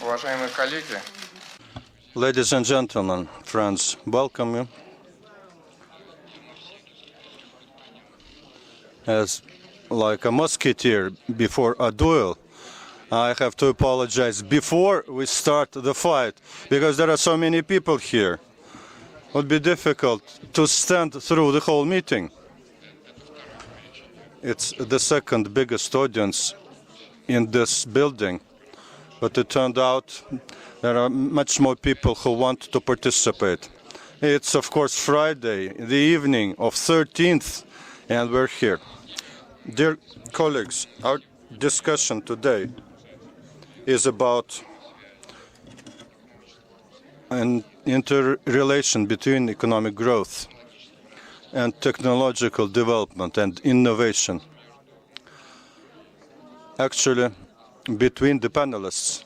Уважаемые коллеги. Ladies and gentlemen, friends, welcome you. As like a musketeer before a duel, I have to apologize before we start the fight, because there are so many people here. It would be difficult to stand through the whole meeting. It's the second biggest audience in this building, but it turned out there are much more people who want to participate. It's, of course, Friday, the evening of 13th, and we're here. Dear colleagues, our discussion today is about an interrelation between economic growth and technological development and innovation. Actually, between the panelists,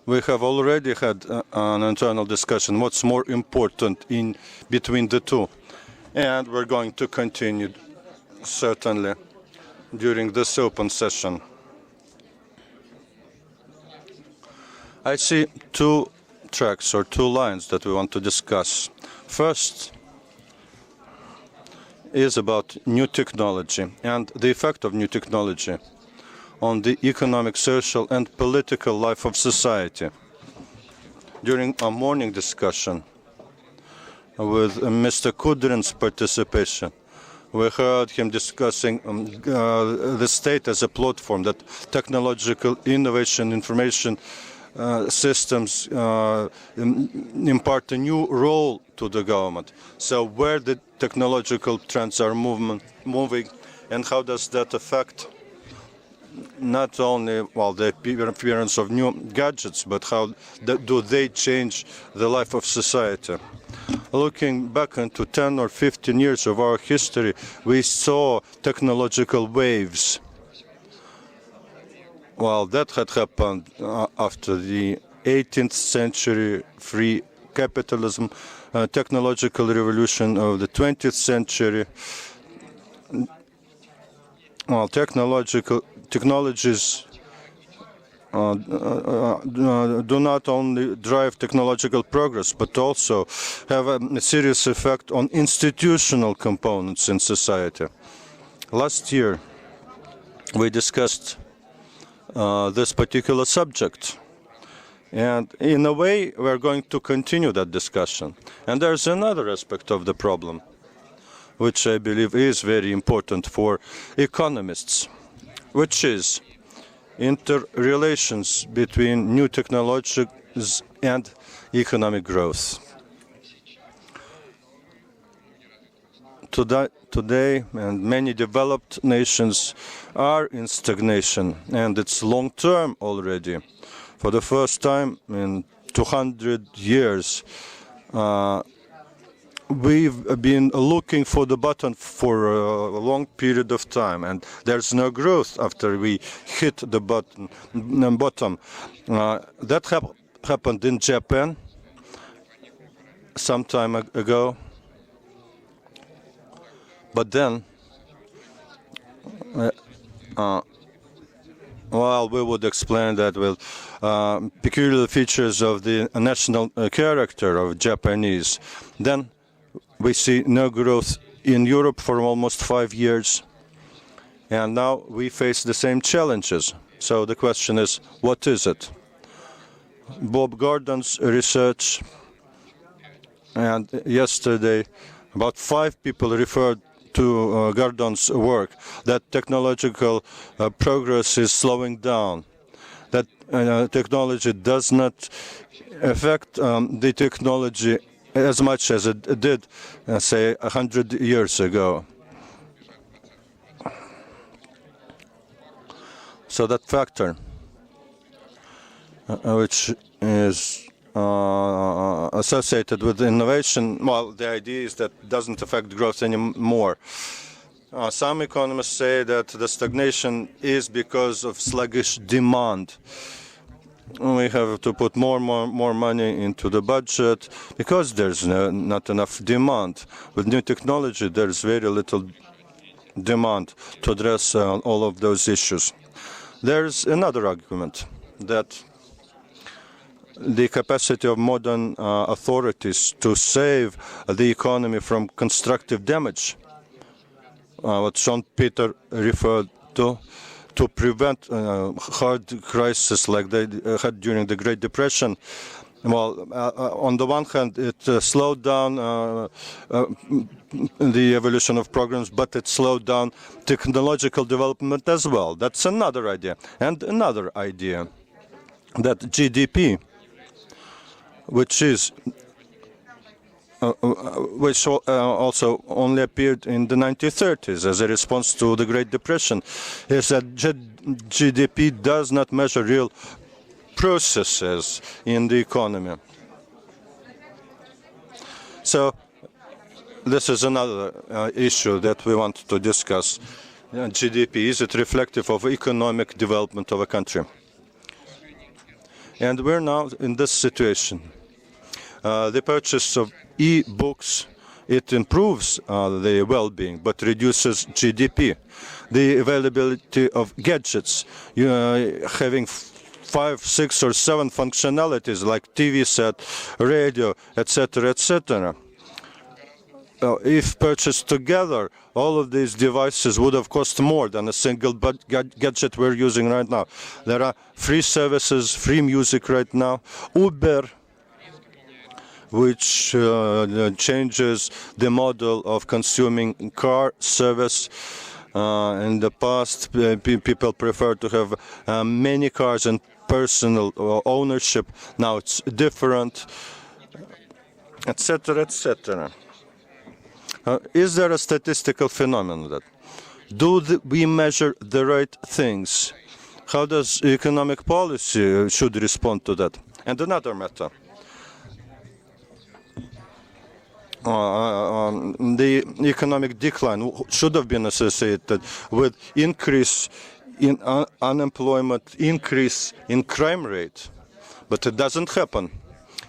we have already had an internal discussion what's more important in between the two, and we're going to continue certainly during this open session. I see two tracks or two lines that we want to discuss. First is about new technology and the effect of new technology on the economic, social, and political life of society. During a morning discussion with Mr. Kudrin's participation, we heard him discussing the state as a platform, that technological innovation, information systems impart a new role to the government. So where the technological trends are moving, and how does that affect not only the appearance of new gadgets, but how do they change the life of society? Looking back into 10 or 15 years of our history, we saw technological waves. Well, that had happened after the 18th century, free capitalism, technological revolution of the 20th century. Well, technologies do not only drive technological progress, but also have a serious effect on institutional components in society. Last year, we discussed this particular subject, and in a way, we're going to continue that discussion. And there's another aspect of the problem, which I believe is very important for economists, which is interrelations between new technologies and economic growth. Today, and many developed nations are in stagnation, and it's long-term already. For the first time in 200 years, we've been looking for the bottom for a long period of time, and there's no growth after we hit the bottom. That happened in Japan some time ago. But then, we would explain that with peculiar features of the national character of Japanese. Then we see no growth in Europe for almost 5 years, and now we face the same challenges. So the question is, what is it? Bob Gordon's research, and yesterday about 5 people referred to Gordon's work, that technological progress is slowing down, that technology does not affect the technology as much as it did, say, 100 years ago. So that factor, which is associated with innovation, well, the idea is that it doesn't affect growth anymore. Some economists say that the stagnation is because of sluggish demand. We have to put more money into the budget because there's not enough demand. With new technology, there's very little demand to address all of those issues. There's another argument, that the capacity of modern authorities to save the economy from constructive damage, what Sean Peter referred to prevent hard crises like they had during the Great Depression. Well, on the one hand, it slowed down the evolution of programs, but it slowed down technological development as well. That's another idea. And another idea, that GDP, which also only appeared in the 1930s as a response to the Great Depression, is that GDP does not measure real processes in the economy. So this is another issue that we want to discuss. GDP, is it reflective of economic development of a country? And we're now in this situation. The purchase of e-books, it improves the well-being, but reduces GDP. The availability of gadgets, having 5, 6, or 7 functionalities like TV set, radio, etc., etc. If purchased together, all of these devices would have cost more than a single gadget we're using right now. There are free services, free music right now. Uber, which changes the model of consuming car service. In the past, people preferred to have many cars and personal ownership. Now it's different, etc., etc. Is there a statistical phenomenon that we measure the right things? How does economic policy should respond to that? And another matter. The economic decline should have been associated with increase in unemployment, increase in crime rate, but it doesn't happen.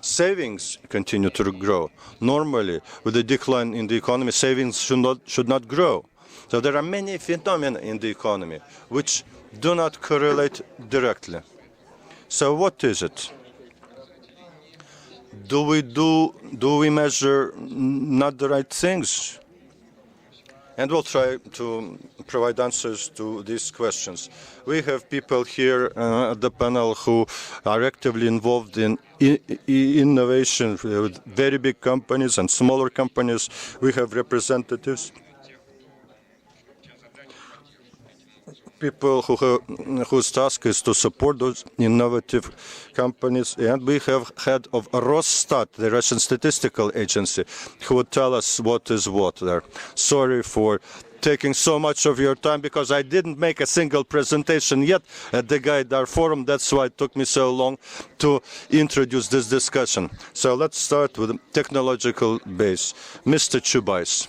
Savings continue to grow. Normally, with the decline in the economy, savings should not grow. So there are many phenomena in the economy which do not correlate directly. So what is it? Do we measure not the right things? And we'll try to provide answers to these questions. We have people here at the panel who are actively involved in innovation with very big companies and smaller companies. We have representatives, people whose task is to support those innovative companies. And we have head of Rosstat, the Russian statistical agency, who would tell us what is what there. Sorry for taking so much of your time, because I didn't make a single presentation yet at the Gaidar forum. That's why it took me so long to introduce this discussion. So let's start with the technological base. Mr. Chubais.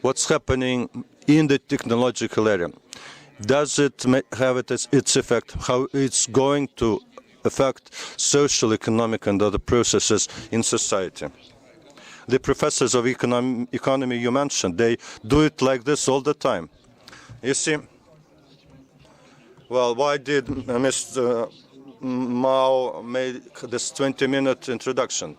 What's happening in the technological area? Does it have its effect? How it's going to affect social, economic, and other processes in society? The professors of economy you mentioned, they do it like this all the time. You see, well, why did Mr. Mao make this 20-minute introduction?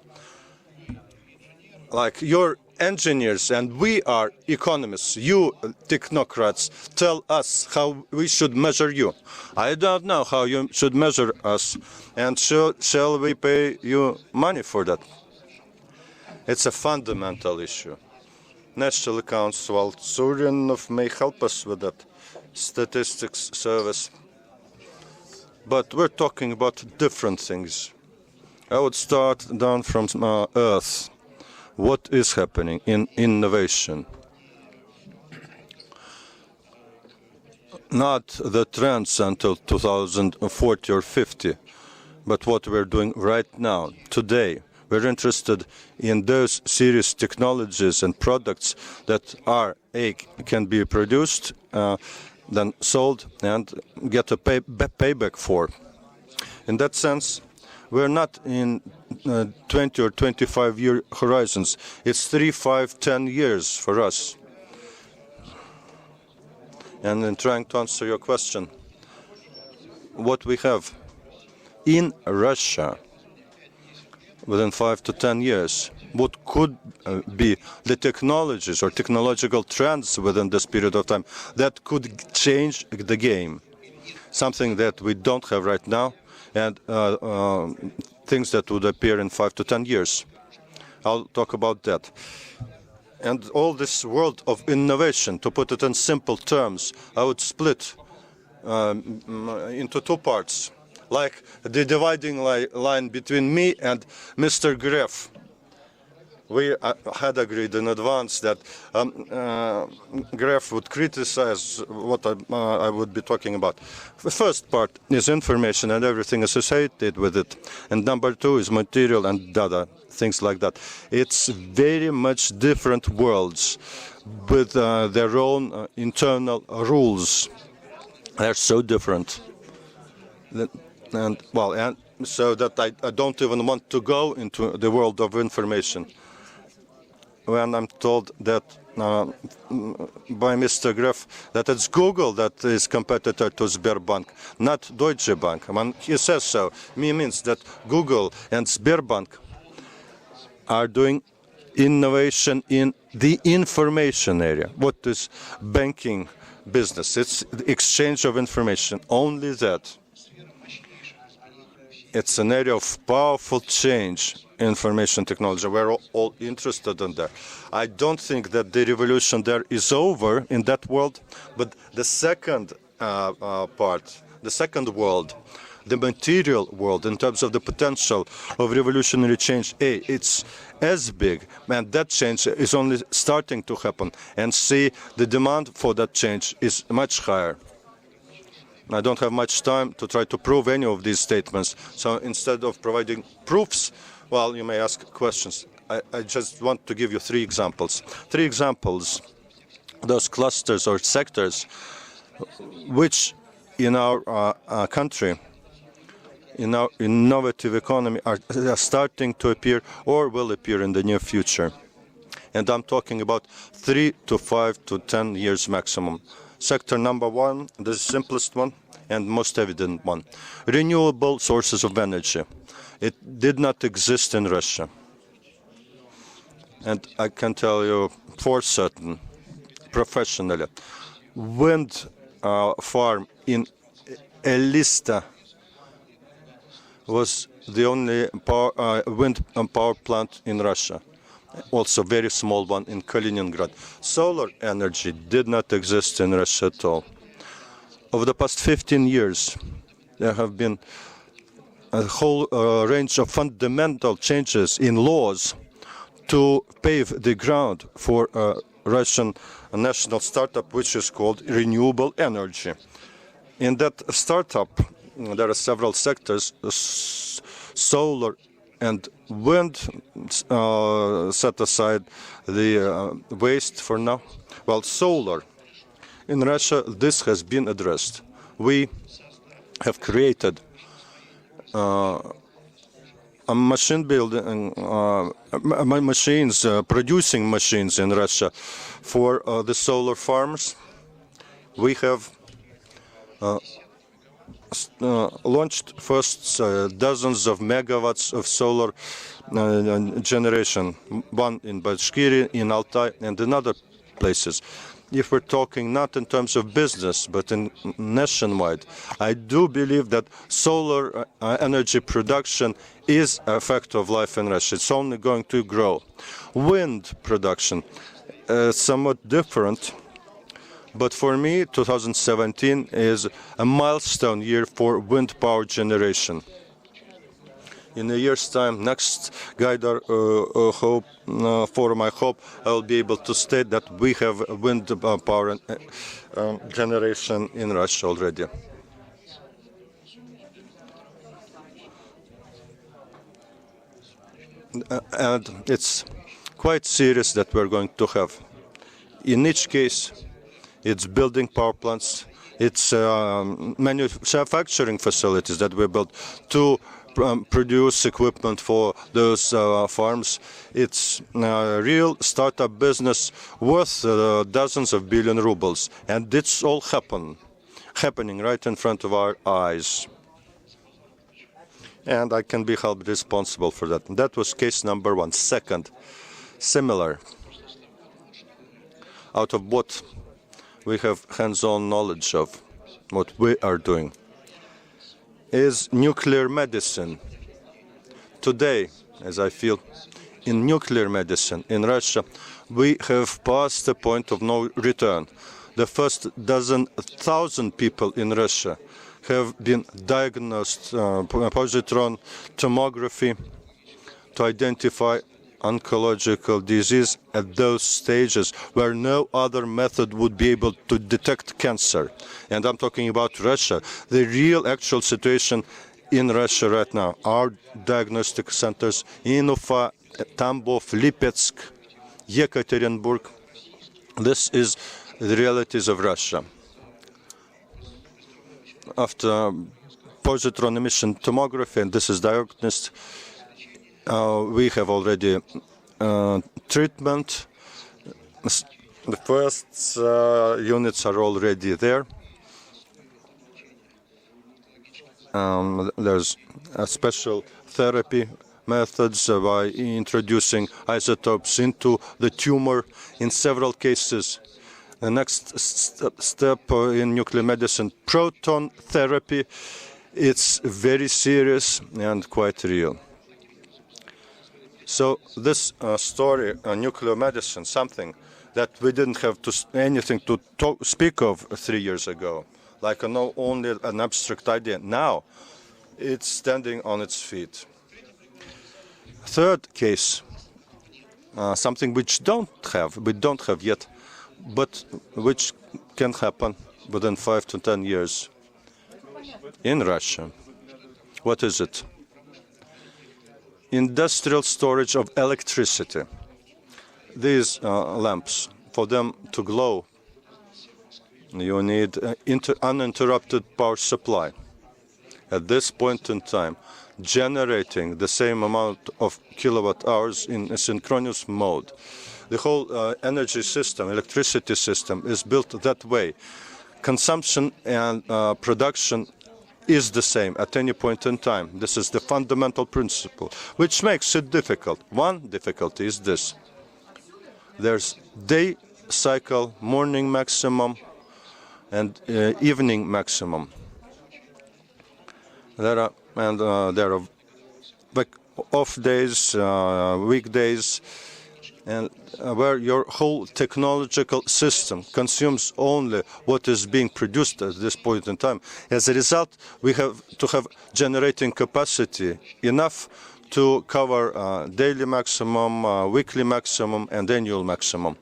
Like, you're engineers and we are economists. You technocrats tell us how we should measure you. I don't know how you should measure us, and shall we pay you money for that? It's a fundamental issue. National accounts, well, Surinov may help us with that statistics service, but we're talking about different things. I would start down from Earth. What is happening in innovation? Not the trends until 2040 or 50, but what we're doing right now, today. We're interested in those serious technologies and products that can be produced, then sold, and get a payback for. In that sense, we're not in 20 or 25-year horizons. It's 3, 5, 10 years for us. And in trying to answer your question, what we have in Russia within 5 to 10 years, what could be the technologies or technological trends within this period of time that could change the game, something that we don't have right now, and things that would appear in 5 to 10 years. I'll talk about that. And all this world of innovation, to put it in simple terms, I would split into two parts, like the dividing line between me and Mr. Gref. We had agreed in advance that Gref would criticize what I would be talking about. The first part is information and everything associated with it. And number two is material and data, things like that. It's very much different worlds with their own internal rules. They're so different. And so that I don't even want to go into the world of information. When I'm told that by Mr. Gref that it's Google that is competitor to Sberbank, not Deutsche Bank. When he says so, means that Google and Sberbank are doing innovation in the information area. What is banking business? It's the exchange of information, only that. It's an area of powerful change, information technology. We're all interested in that. I don't think that the revolution there is over in that world, but the second part, the second world, the material world, in terms of the potential of revolutionary change, it's as big, and that change is only starting to happen. And see, the demand for that change is much higher. I don't have much time to try to prove any of these statements. So instead of providing proofs, well, you may ask questions. I just want to give you three examples. Three examples, those clusters or sectors, which in our country, in our innovative economy, are starting to appear or will appear in the near future. And I'm talking about 3 to 5 to 10 years maximum. Sector number one, the simplest one and most evident one, renewable sources of energy. It did not exist in Russia. And I can tell you for certain, professionally, wind farm in Elista was the only wind power plant in Russia. Also very small one in Kaliningrad. Solar energy did not exist in Russia at all. Over the past 15 years, there have been a whole range of fundamental changes in laws to pave the ground for a Russian national startup, which is called renewable energy. In that startup, there are several sectors, solar and wind, set aside the waste for now. Well, solar. In Russia, this has been addressed. We have created a machine building, machines, producing machines in Russia for the solar farms. We have launched first dozens of megawatts of solar generation, one in Bashkiria, in Altai, and in other places. If we're talking not in terms of business, but in nationwide, I do believe that solar energy production is a fact of life in Russia. It's only going to grow. Wind production, somewhat different. But for me, 2017 is a milestone year for wind power generation. In a year's time, next Gaidar forum, I hope I will be able to state that we have wind power generation in Russia already. And it's quite serious that we're going to have. In each case, it's building power plants, it's manufacturing facilities that we built to produce equipment for those farms. It's a real startup business worth dozens of billion rubles, and it's all happening right in front of our eyes. And I can be held responsible for that. And that was case number one. Second, similar, out of what we have hands-on knowledge of, what we are doing, is nuclear medicine. Today, as I feel, in nuclear medicine in Russia, we have passed the point of no return. The first 12,000 people in Russia have been diagnosed positron tomography to identify oncological disease at those stages where no other method would be able to detect cancer. And I'm talking about Russia. The real actual situation in Russia right now, our diagnostic centers in Ufa, Tambov, Lipetsk, Yekaterinburg. This is the realities of Russia. After positron emission tomography, and this is diagnosed, we have already treatment. The first units are already there. There's a special therapy methods by introducing isotopes into the tumor in several cases. The next step in nuclear medicine, proton therapy, it's very serious and quite real. So this story, nuclear medicine, something that we didn't have anything to speak of 3 years ago, like only an abstract idea. Now it's standing on its feet. Third case, something which we don't have yet, but which can happen within 5 to 10 years in Russia. What is it? Industrial storage of electricity. These lamps, for them to glow, you need uninterrupted power supply. At this point in time, generating the same amount of kilowatt hours in a synchronous mode. The whole energy system, electricity system, is built that way. Consumption and production is the same at any point in time. This is the fundamental principle, which makes it difficult. One difficulty is this. There's day cycle, morning maximum, and evening maximum. There are off days, weekdays, and where your whole technological system consumes only what is being produced at this point in time. As a result, we have to have generating capacity enough to cover daily maximum, weekly maximum, and annual maximum,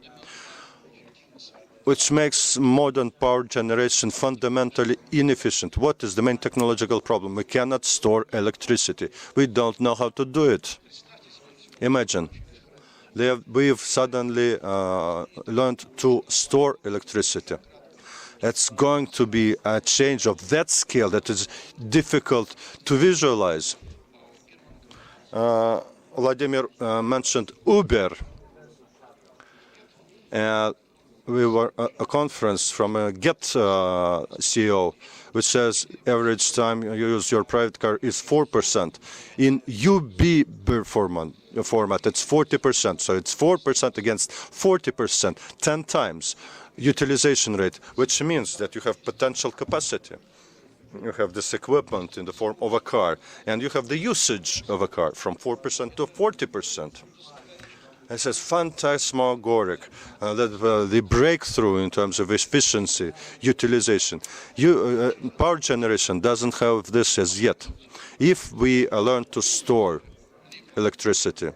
which makes modern power generation fundamentally inefficient. What is the main technological problem? We cannot store electricity. We don't know how to do it. Imagine. We've suddenly learned to store electricity. It's going to be a change of that scale that is difficult to visualize. Vladimir mentioned Uber. We were a conference from a Get CEO, which says average time you use your private car is 4%. In UB format, it's 40%. So it's 4% against 40%, 10 times utilization rate, which means that you have potential capacity. You have this equipment in the form of a car, and you have the usage of a car from 4% to 40%. It says phantasmagoric, the breakthrough in terms of efficiency, utilization. Power generation doesn't have this as yet. If we learn to store electricity,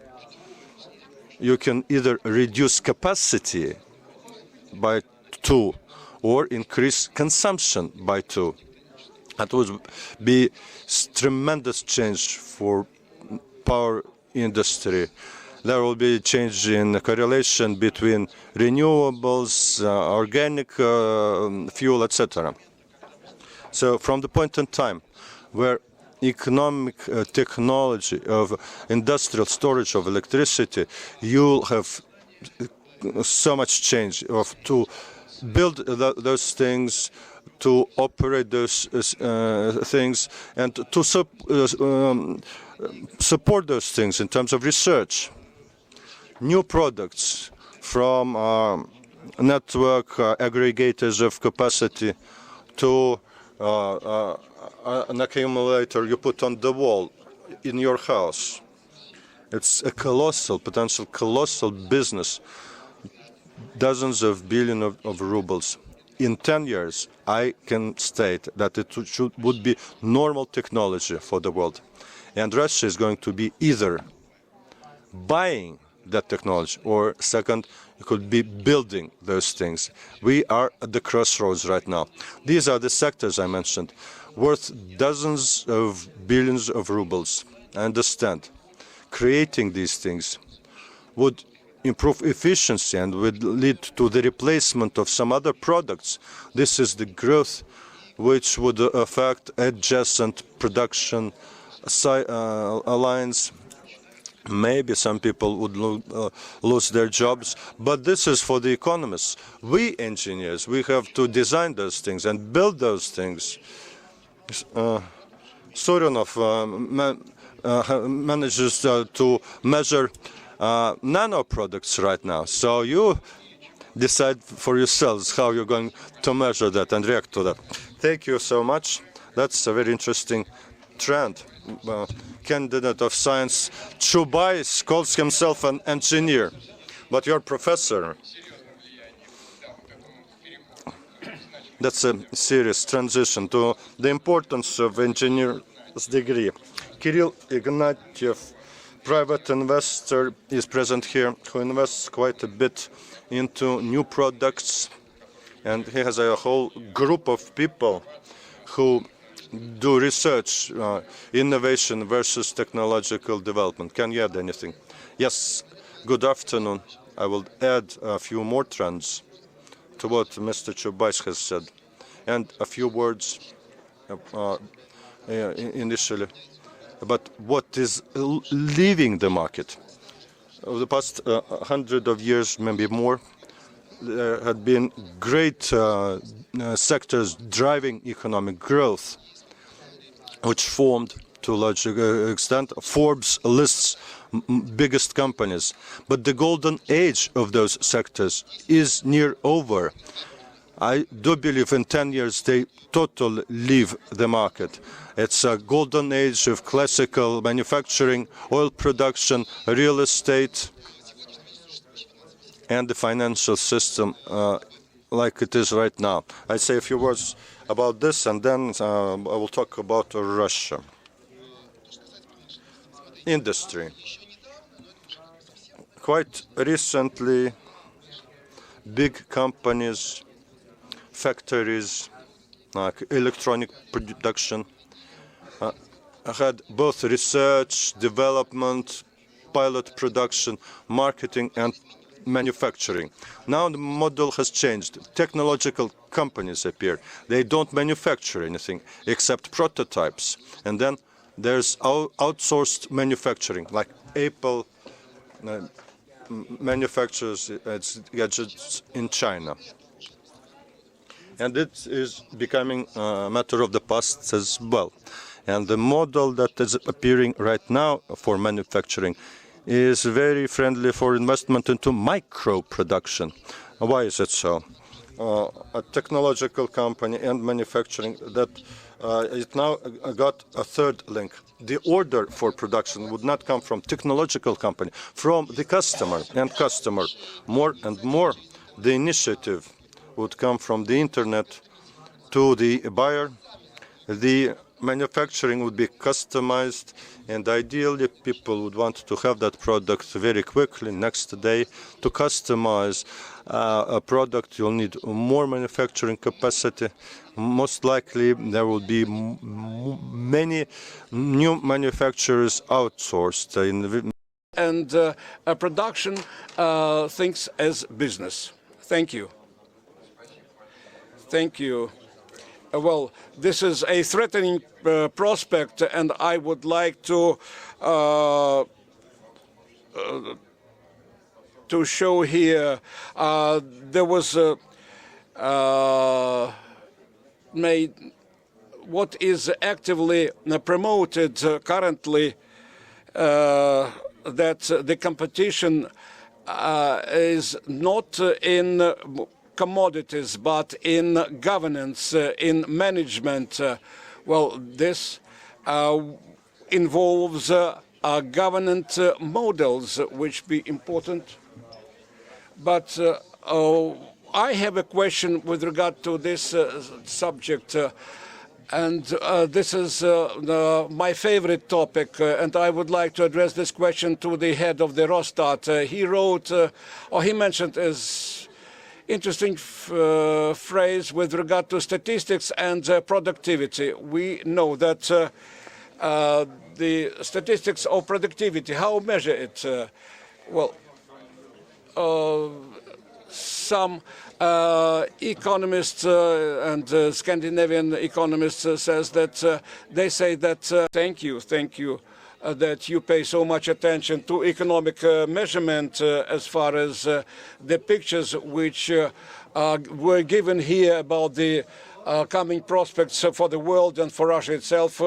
you can either reduce capacity by 2 or increase consumption by 2. That would be tremendous change for power industry. There will be a change in the correlation between renewables, organic fuel, etc. So from the point in time where economic technology of industrial storage of electricity, you'll have so much change to build those things, to operate those things, and to support those things in terms of research. New products from network aggregators of capacity to an accumulator you put on the wall in your house. It's a potential colossal business. Dozens of billions of rubles. In 10 years, I can state that it would be normal technology for the world. And Russia is going to be either buying that technology, or second, it could be building those things. We are at the crossroads right now. These are the sectors I mentioned, worth dozens of billions of rubles. I understand. Creating these things would improve efficiency and would lead to the replacement of some other products. This is the growth which would affect adjacent production lines. Maybe some people would lose their jobs, but this is for the economists. We engineers, we have to design those things and build those things. Surinov manages to measure nano products right now. So you decide for yourselves how you're going to measure that and react to that. Thank you so much. That's a very interesting trend. Candidate of science Chubais calls himself an engineer, but you're a professor. That's a serious transition to the importance of engineer's degree. Kirill Ignatiev, private investor, is present here, who invests quite a bit into new products, and he has a whole group of people who do research, innovation versus technological development. Can you add anything? Yes, good afternoon. I will add a few more trends to what Mr. Chubais has said, and a few words initially about what is leaving the market. Over the past 100 of years, maybe more, there had been great sectors driving economic growth, which formed, to a large extent, Forbes lists biggest companies. But the golden age of those sectors is near over. I do believe in 10 years they totally leave the market. It's a golden age of classical manufacturing, oil production, real estate, and the financial system like it is right now. I say a few words about this, and then I will talk about Russia. Industry. Quite recently, big companies, factories, like electronic production, had both research, development, pilot production, marketing, and manufacturing. Now the model has changed. Technological companies appear. They don't manufacture anything except prototypes. And then there's outsourced manufacturing, like Apple manufactures its gadgets in China. And it is becoming a matter of the past as well. And the model that is appearing right now for manufacturing is very friendly for investment into micro production. Why is it so? A technological company and manufacturing that it now got a third link. The order for production would not come from technological company, from the customer and customer. More and more, the initiative would come from the internet to the buyer. The manufacturing would be customized, and ideally people would want to have that product very quickly, next day. To customize a product, you'll need more manufacturing capacity. Most likely there will be many new manufacturers outsourced. And a production thinks as business. Thank you. Thank you. well, this is a threatening prospect, and I would like to show here. There was made what is actively promoted currently, that the competition is not in commodities but in governance, in management. Well, this involves governance models which be important. But I have a question with regard to this subject. And this is my favorite topic, and I would like to address this question to the head of the Rosstat. He wrote, or he mentioned as interesting phrase with regard to statistics and productivity. We know that the statistics of productivity, how measure it? Well, some economists and Scandinavian economists says that they say that thank you that you pay so much attention to economic measurement as far as the pictures which were given here about the coming prospects for the world and for Russia itself.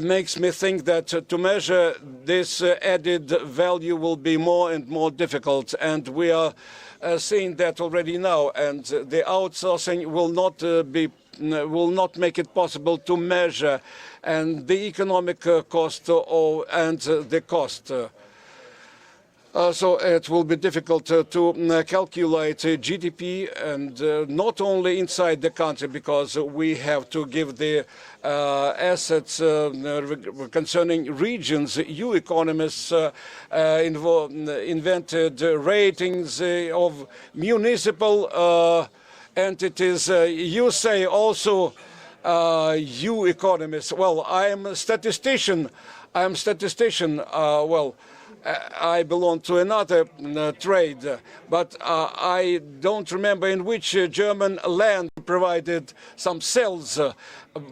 Makes me think that to measure this added value will be more and more difficult, and we are seeing that already now. And the outsourcing will not make it possible to measure and the economic cost and the cost. So it will be difficult to calculate GDP, and not only inside the country, because we have to give the assets concerning regions. You economists invented ratings of municipal entities. You say also, you economists, well, I'm a statistician. Well, I belong to another trade, but I don't remember in which German land provided some cells.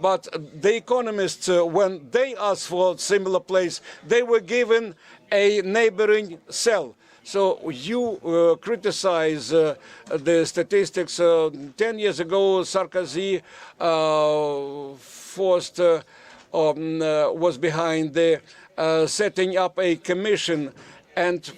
But the economists, when they asked for a similar place, they were given a neighboring cell. So you criticize the statistics. 10 years ago, Sarkozy was behind the setting up a commission, and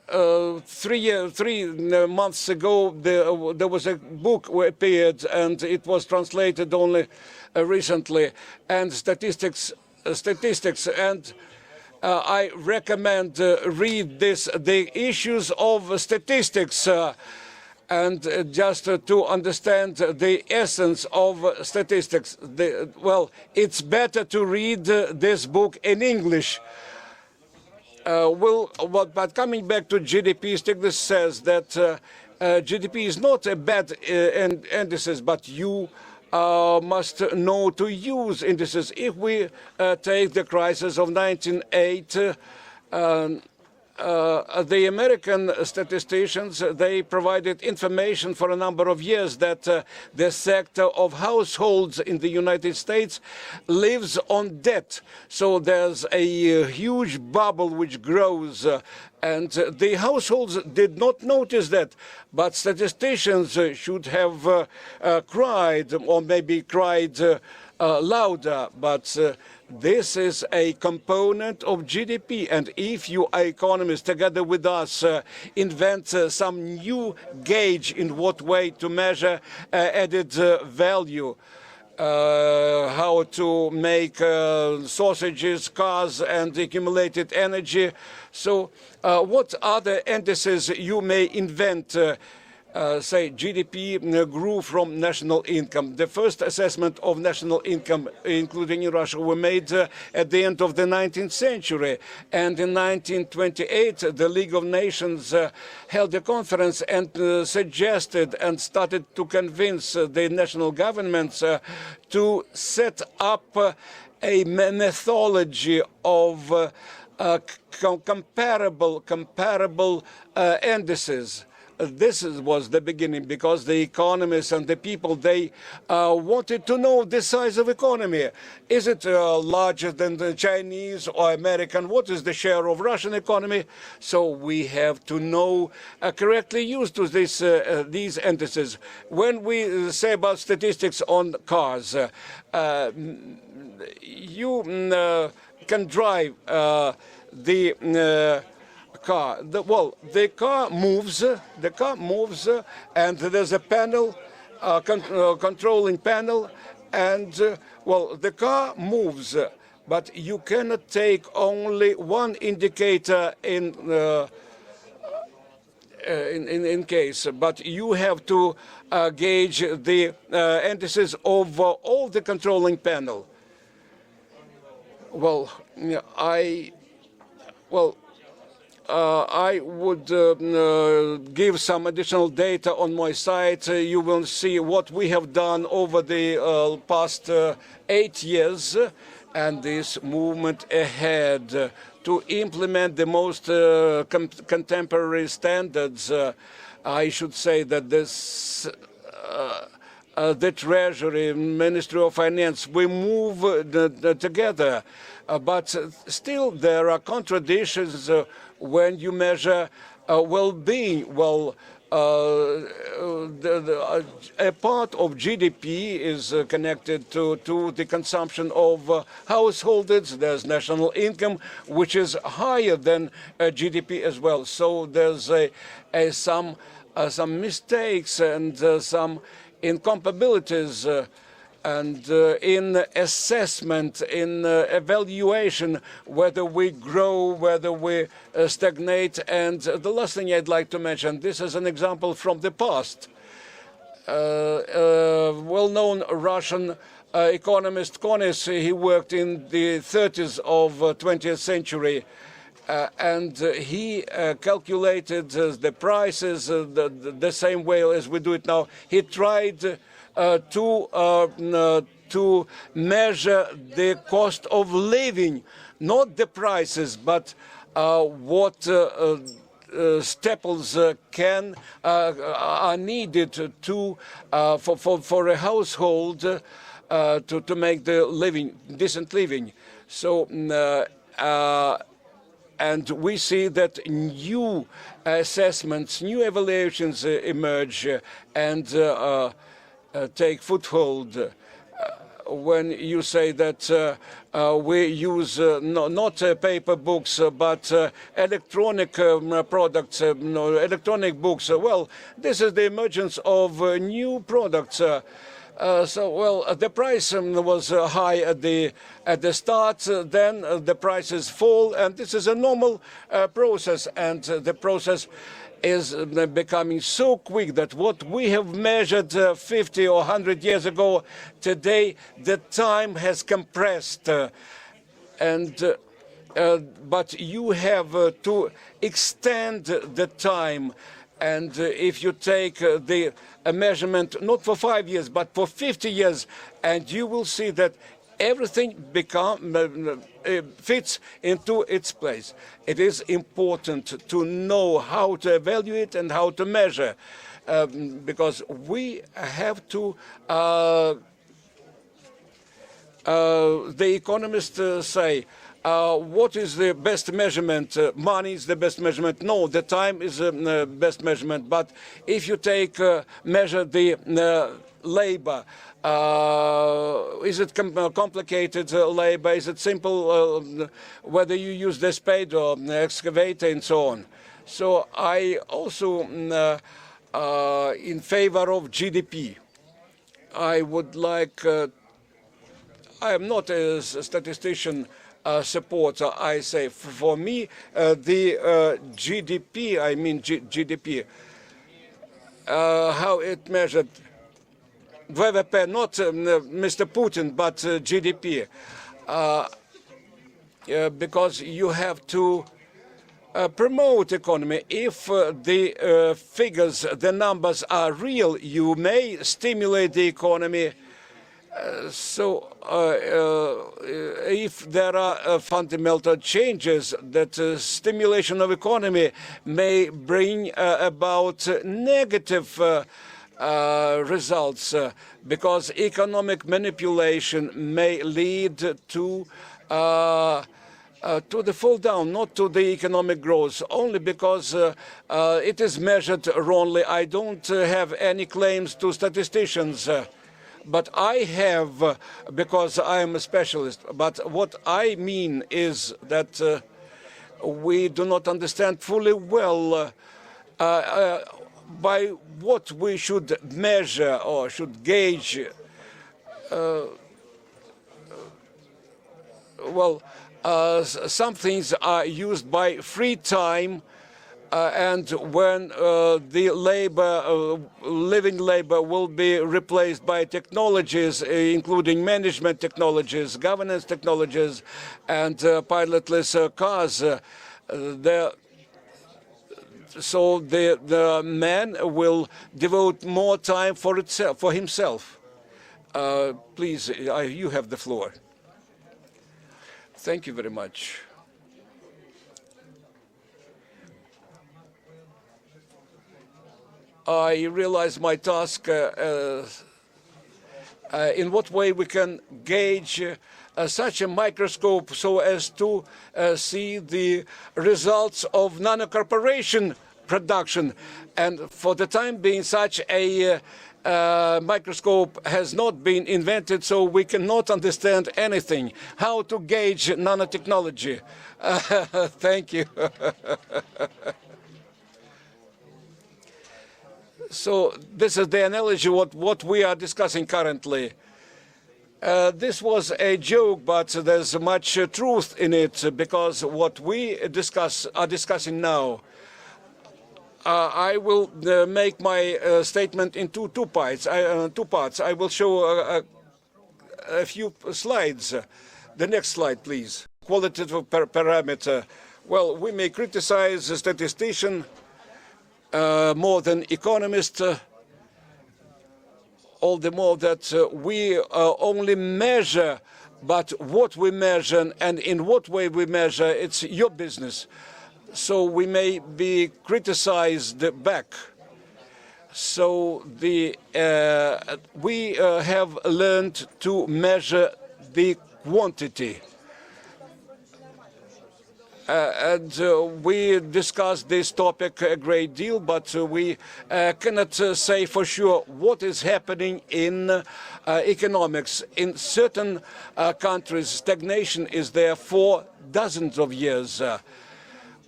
3 months ago there was a book appeared, and it was translated only recently, and statistics, and I recommend read this, the issues of statistics. And just to understand the essence of statistics, well, it's better to read this book in English. But coming back to GDP, Stiglitz says that GDP is not a bad indices, but you must know to use indices. If we take the crisis of 1908, the American statisticians, they provided information for a number of years that the sector of households in the United States lives on debt. So there's a huge bubble which grows, and the households did not notice that. But statisticians should have cried, or maybe cried louder. But this is a component of GDP, and if you economists together with us invent some new gauge in what way to measure added value, how to make sausages, cars, and accumulated energy, so what other indices you may invent? Say GDP grew from national income. The first assessment of national income, including in Russia, were made at the end of the 19th century. And in 1928, the League of Nations held a conference and suggested and started to convince the national governments to set up a methodology of comparable indices. was the beginning, because the economists and the people, they wanted to know the size of economy. Is it larger than the Chinese or American? What is the share of Russian economy? So we have to know correctly use to this, these entities. When we say about statistics on cars, you can drive the car. The car moves. And there's a panel, controlling panel, and the car moves. But you cannot take only one indicator in case, but you have to gauge the indices of all the controlling panel. I would give some additional data on my site. You will see what we have done over the past 8 years, and this movement ahead to implement the most contemporary standards. I should say that this the Treasury, Ministry of Finance, we move together, but still there are contradictions when you measure well-being. A part of GDP is connected to the consumption of households. There's national income, which is higher than GDP as well. So there's some mistakes and some incompatibilities and in assessment, in evaluation, whether we grow, whether we stagnate. And the last thing I'd like to mention, this is an example from the past. Well-known Russian economist Konis, he worked in the 30s of 20th century, and he calculated the prices the same way as we do it now. He tried to measure the cost of living, not the prices, but what staples are needed to for a household to make the living decent living. So. And we see that new assessments, new evaluations emerge and take foothold. When you say that we use not paper books but electronic products, electronic books, this is the emergence of new products. The price was high at the start, then the prices fall, and this is a normal process, and the process is becoming so quick that what we have measured 50 or 100 years ago, today the time has compressed, but you have to extend the time. And if you take the measurement not for 5 years but for 50 years, and you will see that everything fits into its place. It is important to know how to evaluate and how to measure, because we have to. The economists say, what is the best measurement? Money is the best measurement. No, the time is the best measurement. But if you measure the labor, is it complicated labor? Is it simple? Whether you use the spade or excavator and so on. So I also in favor of GDP. I would like. I am not a statistician. Supporter, I say. For me, the GDP, I mean GDP, how it measured, ВВП, not Mr. Putin, but GDP, because you have to promote economy. If the figures, the numbers are real, you may stimulate the economy. So, if there are fundamental changes, that stimulation of economy may bring about negative results, because economic manipulation may lead to the fall down, not to the economic growth, only because it is measured wrongly. I don't have any claims to statisticians. But I have, because I am a specialist. But what I mean is that we do not understand fully well by what we should measure or should gauge. Some things are used by free time. And when the living labor will be replaced by technologies, including management technologies, governance technologies, and pilotless cars, so the man will devote more time for himself. Please, you have the floor. Thank you very much. I realize my task, in what way we can gauge such a microscope so as to see the results of nano-corporation production. And for the time being, such a microscope has not been invented, so we cannot understand anything. How to gauge nanotechnology? Thank you. So this is the analogy what we are discussing currently. This was a joke, but there's much truth in it, because what we are discussing now. I will make my statement in two parts. I will show a few slides. The next slide, please. Qualitative parameter. Well, we may criticize a statistician more than economists, all the more that we only measure, but what we measure and in what way we measure, it's your business. So we may be criticized back. So we have learned to measure the quantity. And we discussed this topic a great deal, but we cannot say for sure what is happening in economics. In certain countries, stagnation is there for dozens of years.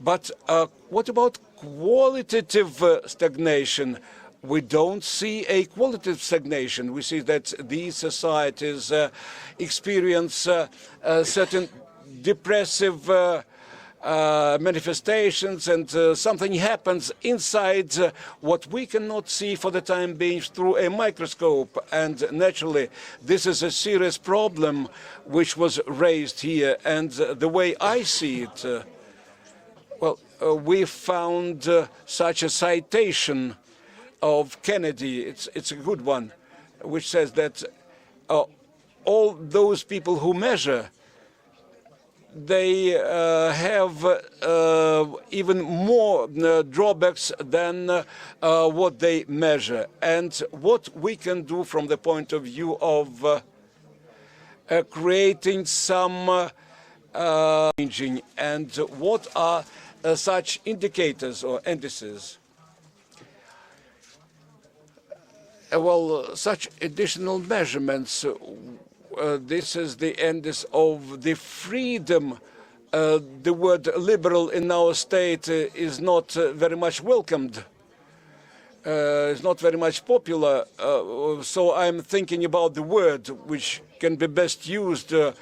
But what about qualitative stagnation? We don't see a qualitative stagnation. We see that these societies experience certain depressive manifestations, and something happens inside what we cannot see for the time being through a microscope. And naturally, this is a serious problem which was raised here. And the way I see it, we found such a citation of Kennedy. It's a good one, which says that all those people who measure, they have even more drawbacks than what they measure. And what we can do from the point of view of creating some changing, and what are such indicators or indices? Well, such additional measurements. This is the index of the freedom. The word liberal in our state is not very much welcomed. It's not very much popular. So I'm thinking about the word which can be best used to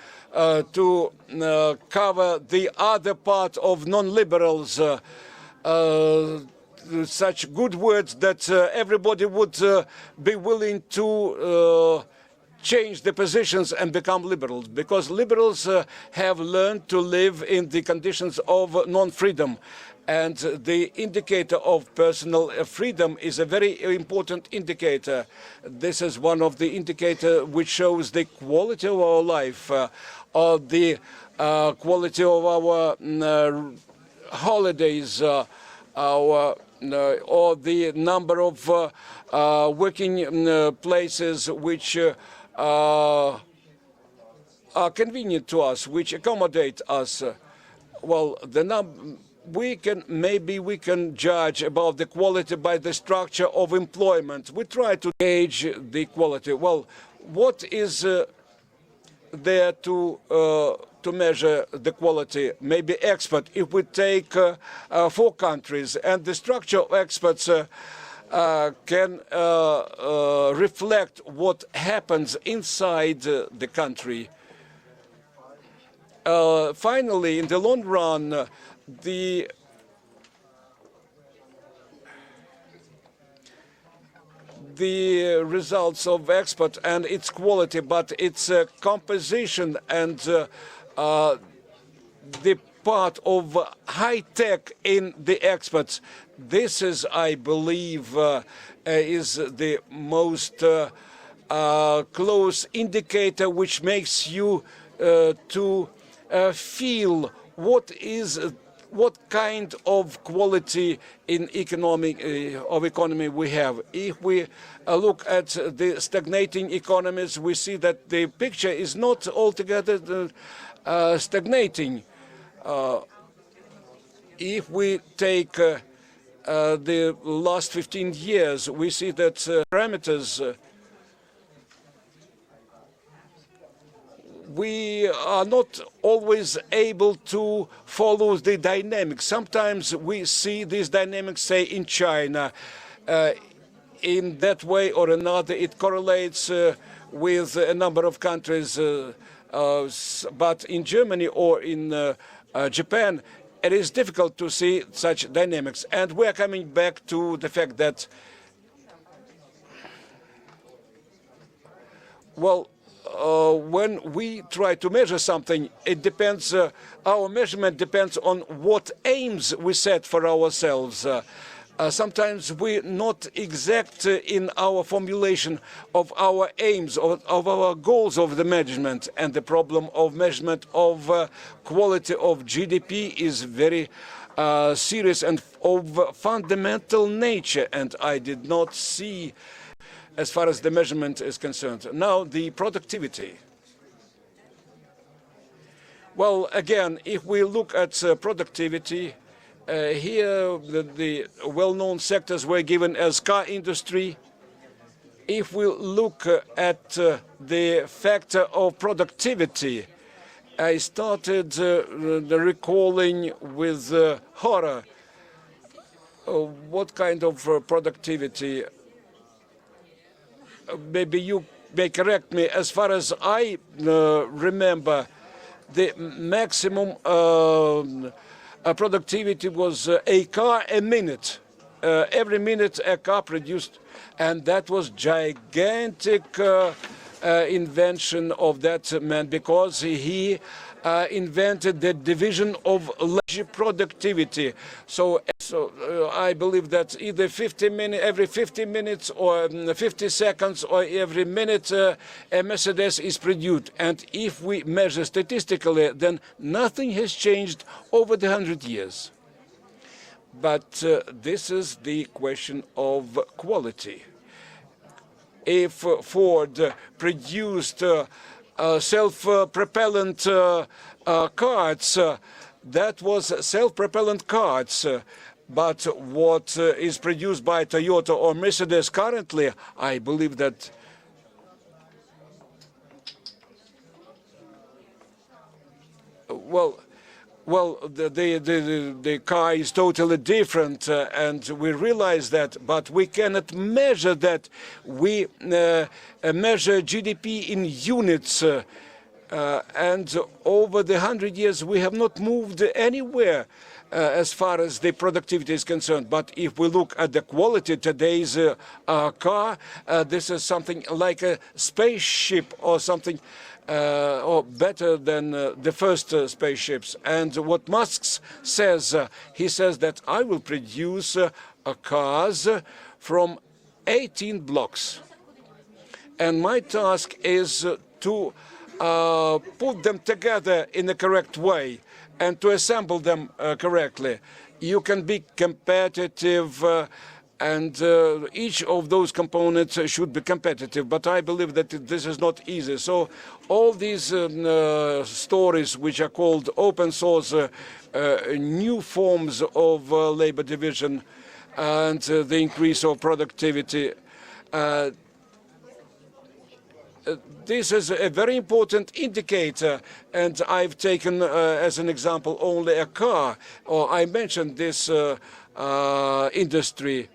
cover the other part of non-liberals. Such good words that everybody would be willing to change the positions and become liberals, because liberals have learned to live in the conditions of non-freedom. And the indicator of personal freedom is a very important indicator. This is one of the indicators which shows the quality of our life, or the quality of our holidays, or the number of working places which are convenient to us, which accommodate us. Well, maybe we can judge about the quality by the structure of employment. We try to gauge the quality. Well, what is there to measure the quality? Maybe expert. If we take 4 countries, and the structure of experts can reflect what happens inside the country. Finally, in the long run, the results of expert and its quality, but its composition and the part of high tech in the experts. This is, I believe, is the most close indicator which makes you to feel what kind of quality in economy we have. If we look at the stagnating economies, we see that the picture is not altogether stagnating. If we take the last 15 years, we see that parameters we are not always able to follow the dynamics. Sometimes we see these dynamics, say, in China. In that way or another, it correlates with a number of countries. But in Germany or in Japan, it is difficult to see such dynamics. And we are coming back to the fact that, well, when we try to measure something, it depends, our measurement depends on what aims we set for ourselves. Sometimes we're not exact in our formulation of our aims, of our goals of the measurement. And the problem of measurement of quality of GDP is very serious and of fundamental nature. And I did not see, as far as the measurement is concerned. Now, the productivity. Well, again, if we look at productivity, here the well-known sectors were given as car industry. If we look at the factor of productivity, I started recalling with horror what kind of productivity. Maybe you may correct me. As far as I remember, the maximum productivity was a car a minute. Every minute a car produced, and that was gigantic invention of that man, because he invented the division of productivity. So I believe that either every 50 minutes or 50 seconds or every minute a Mercedes is produced. And if we measure statistically, then nothing has changed over the 100 years. But this is the question of quality. If Ford produced self-propellant cars, that was self-propellant cars. But what is produced by Toyota or Mercedes currently, I believe that the car is totally different, and we realize that, but we cannot measure that. We measure GDP in units. And over the 100 years, we have not moved anywhere as far as the productivity is concerned. But if we look at the quality of today's car, this is something like a spaceship or something, or better than the first spaceships. And what Musk says, he says that I will produce cars from 18 blocks. And my task is to put them together in the correct way and to assemble them correctly. You can be competitive and each of those components should be competitive, but I believe that this is not easy. So all these stories which are called open source, new forms of labor division and the increase of productivity, this is a very important indicator, and I've taken as an example only a car, or I mentioned this industry.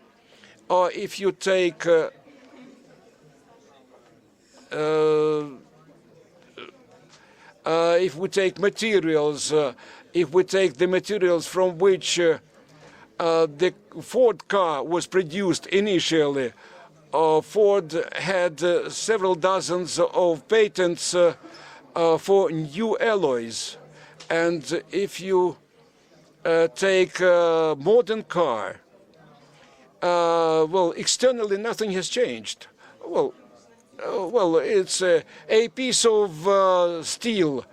Or if you take if we take materials, if we take the materials from which the Ford car was produced initially, Ford had several dozens of patents for new alloys. And if you take a modern car, well, externally nothing has changed. Well, it's a piece of steel.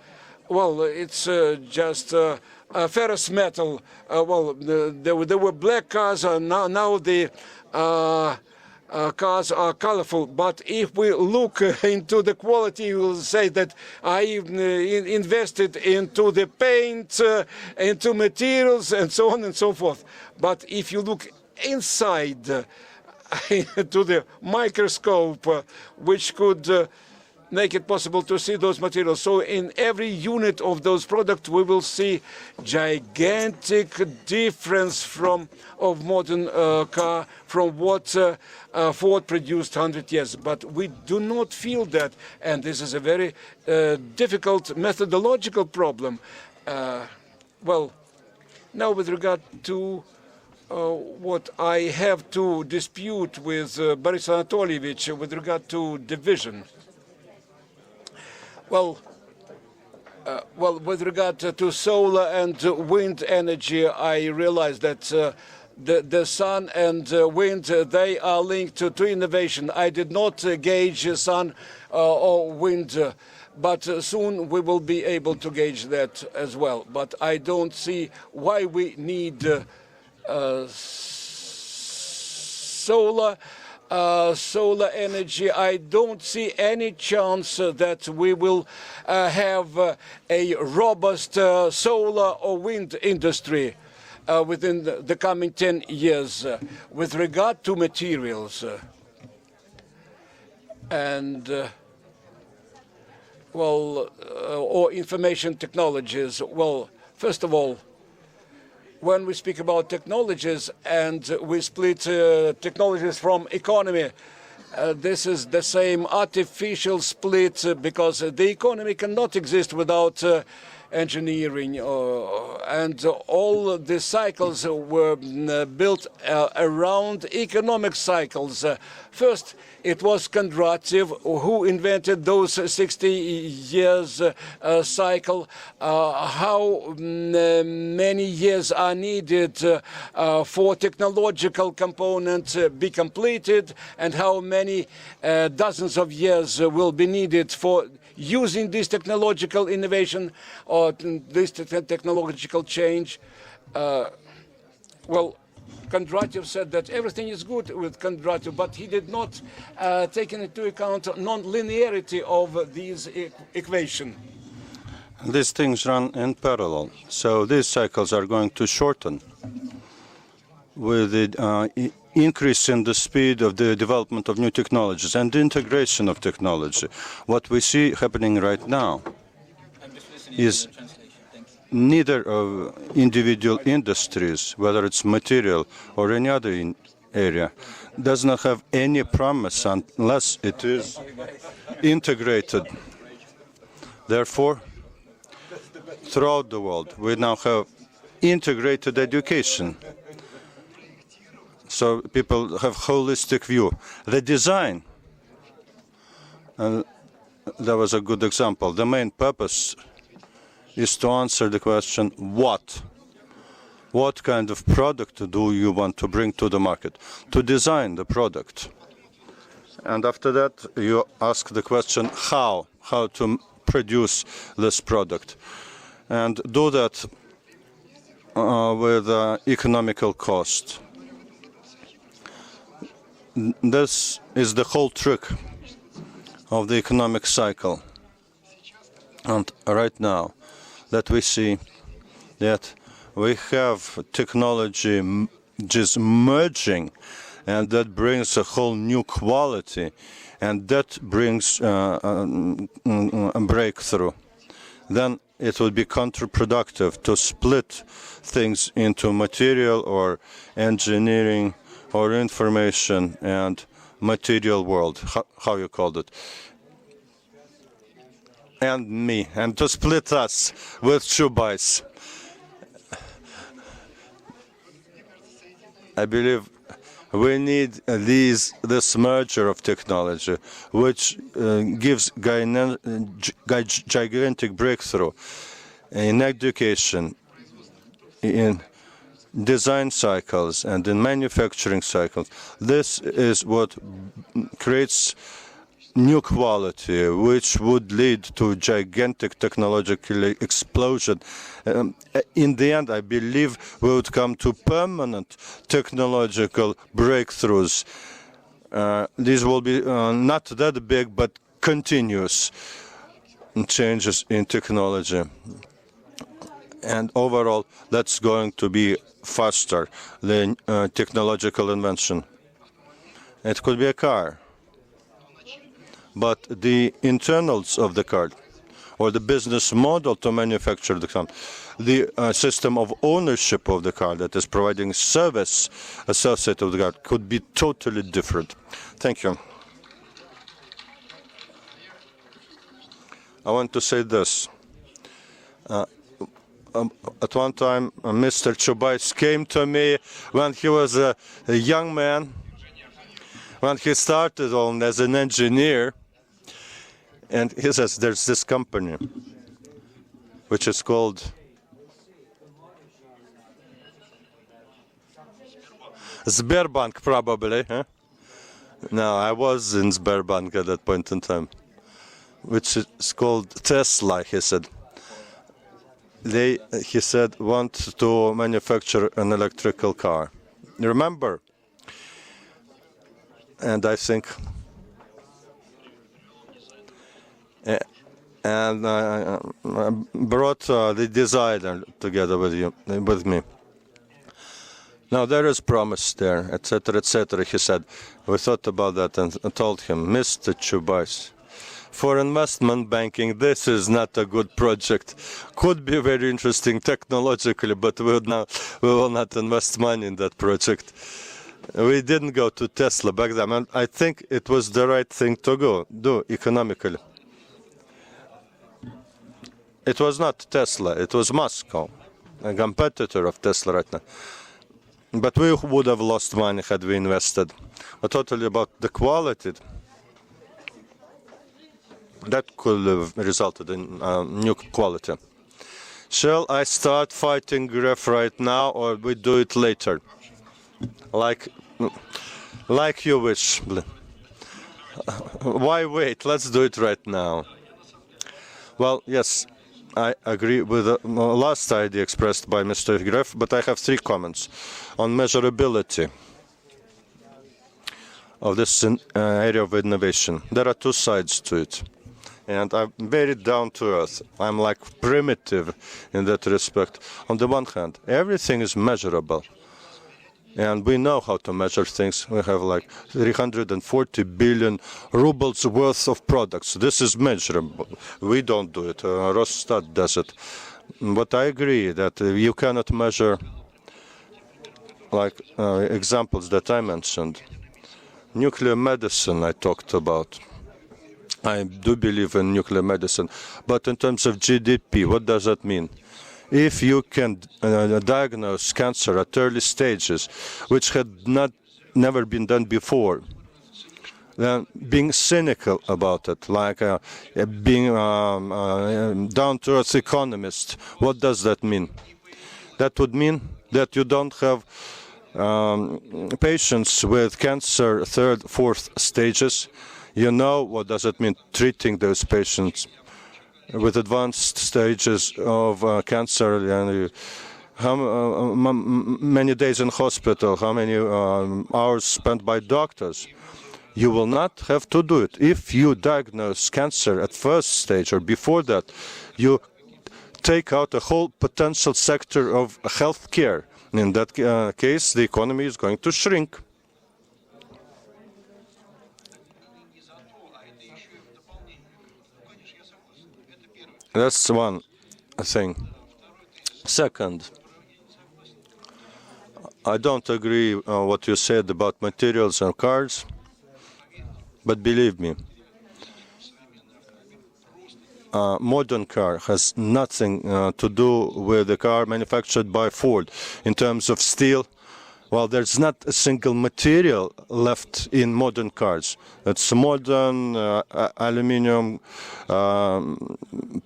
Well, it's just ferrous metal. Well, there were black cars, now the cars are colorful. But if we look into the quality, you will say that I invested into the paint, into materials, and so on and so forth. But if you look inside to the microscope, which could make it possible to see those materials. So in every unit of those products, we will see gigantic difference of modern car from what Ford produced 100 years. But we do not feel that, and this is a very difficult methodological problem. Well, now with regard to what I have to dispute with Boris Anatolyevich with regard to division. Well, with regard to solar and wind energy, I realize that the sun and wind, they are linked to innovation. I did not gauge sun or wind, but soon we will be able to gauge that as well. But I don't see why we need solar energy. I don't see any chance that we will have a robust solar or wind industry within the coming 10 years. With regard to materials and or information technologies, well, first of all, when we speak about technologies and we split technologies from economy, this is the same artificial split because the economy cannot exist without engineering, and all the cycles were built around economic cycles. First, it was Kondratiev who invented those 60 years cycle, how many years are needed for technological components be completed, and how many dozens of years will be needed for using this technological innovation or this technological change. Well, Kondratiev said that everything is good with Kondratiev, but he did not take into account non-linearity of these equations. These things run in parallel, so these cycles are going to shorten with the increase in the speed of the development of new technologies and the integration of technology. What we see happening right now is neither of individual industries, whether it's material or any other area, does not have any promise unless it is integrated. Therefore, throughout the world, we now have integrated education. So people have holistic view. The design, and that was a good example. The main purpose is to answer the question, what? What kind of product do you want to bring to the market? To design the product. And after that, you ask the question, how? How to produce this product? And do that with economical cost. This is the whole trick of the economic cycle. And right now that we see that we have technology just merging, and that brings a whole new quality, and that brings a breakthrough. Then it would be counterproductive to split things into material or engineering or information and material world, how you called it, and me, and to split us with Chubais. I believe we need this merger of technology, which gives gigantic breakthrough in education, in design cycles, and in manufacturing cycles. This is what creates new quality, which would lead to gigantic technological explosion. In the end, I believe we would come to permanent technological breakthroughs. These will be not that big, but continuous changes in technology. And overall, that's going to be faster than technological invention. It could be a car, but the internals of the car, or the business model to manufacture the car, the system of ownership of the car that is providing service associated with the car could be totally different. Thank you. I want to say this. At one time, Mr. Chubais came to me when he was a young man, when he started on as an engineer, and he says there's this company which is called Sberbank, probably. Huh? No, I was in Sberbank at that point in time, which is called Tesla, he said. They, he said, want to manufacture an electrical car. You remember? And I think, and I brought the designer together with me. Now there is promise there, etc., etc. He said, we thought about that and told him, Mr. Chubais, for investment banking, this is not a good project. Could be very interesting technologically, but we will not invest money in that project. We didn't go to Tesla back then, and I think it was the right thing to do economically. It was not Tesla, it was Moscow, a competitor of Tesla right now. But we would have lost money had we invested. But totally about the quality, that could have resulted in new quality. Shall I start fighting Gref right now, or we do it later? Like you wish. Why wait? Let's do it right now. Well, yes, I agree with the last idea expressed by Mr. Gref, but I have 3 comments on measurability of this area of innovation. There are 2 sides to it. And I'm very down to earth. I'm like primitive in that respect. On the one hand, everything is measurable. And we know how to measure things. We have like 340 billion rubles worth of products. This is measurable. We don't do it. Rosstat does it. But I agree that you cannot measure, like examples that I mentioned. Nuclear medicine I talked about. I do believe in nuclear medicine. But in terms of GDP, what does that mean? If you can diagnose cancer at early stages, which had never been done before, then being cynical about it, like being down-to-earth economist, what does that mean? That would mean that you don't have patients with cancer third, fourth stages. You know what does it mean treating those patients with advanced stages of cancer, and how many days in hospital, how many hours spent by doctors. You will not have to do it. If you diagnose cancer at first stage or before that, you take out a whole potential sector of health care. In that case, the economy is going to shrink. That's one thing. Second, I don't agree what you said about materials and cars, but believe me, modern car has nothing to do with the car manufactured by Ford. In terms of steel, well, there's not a single material left in modern cars. It's modern aluminum,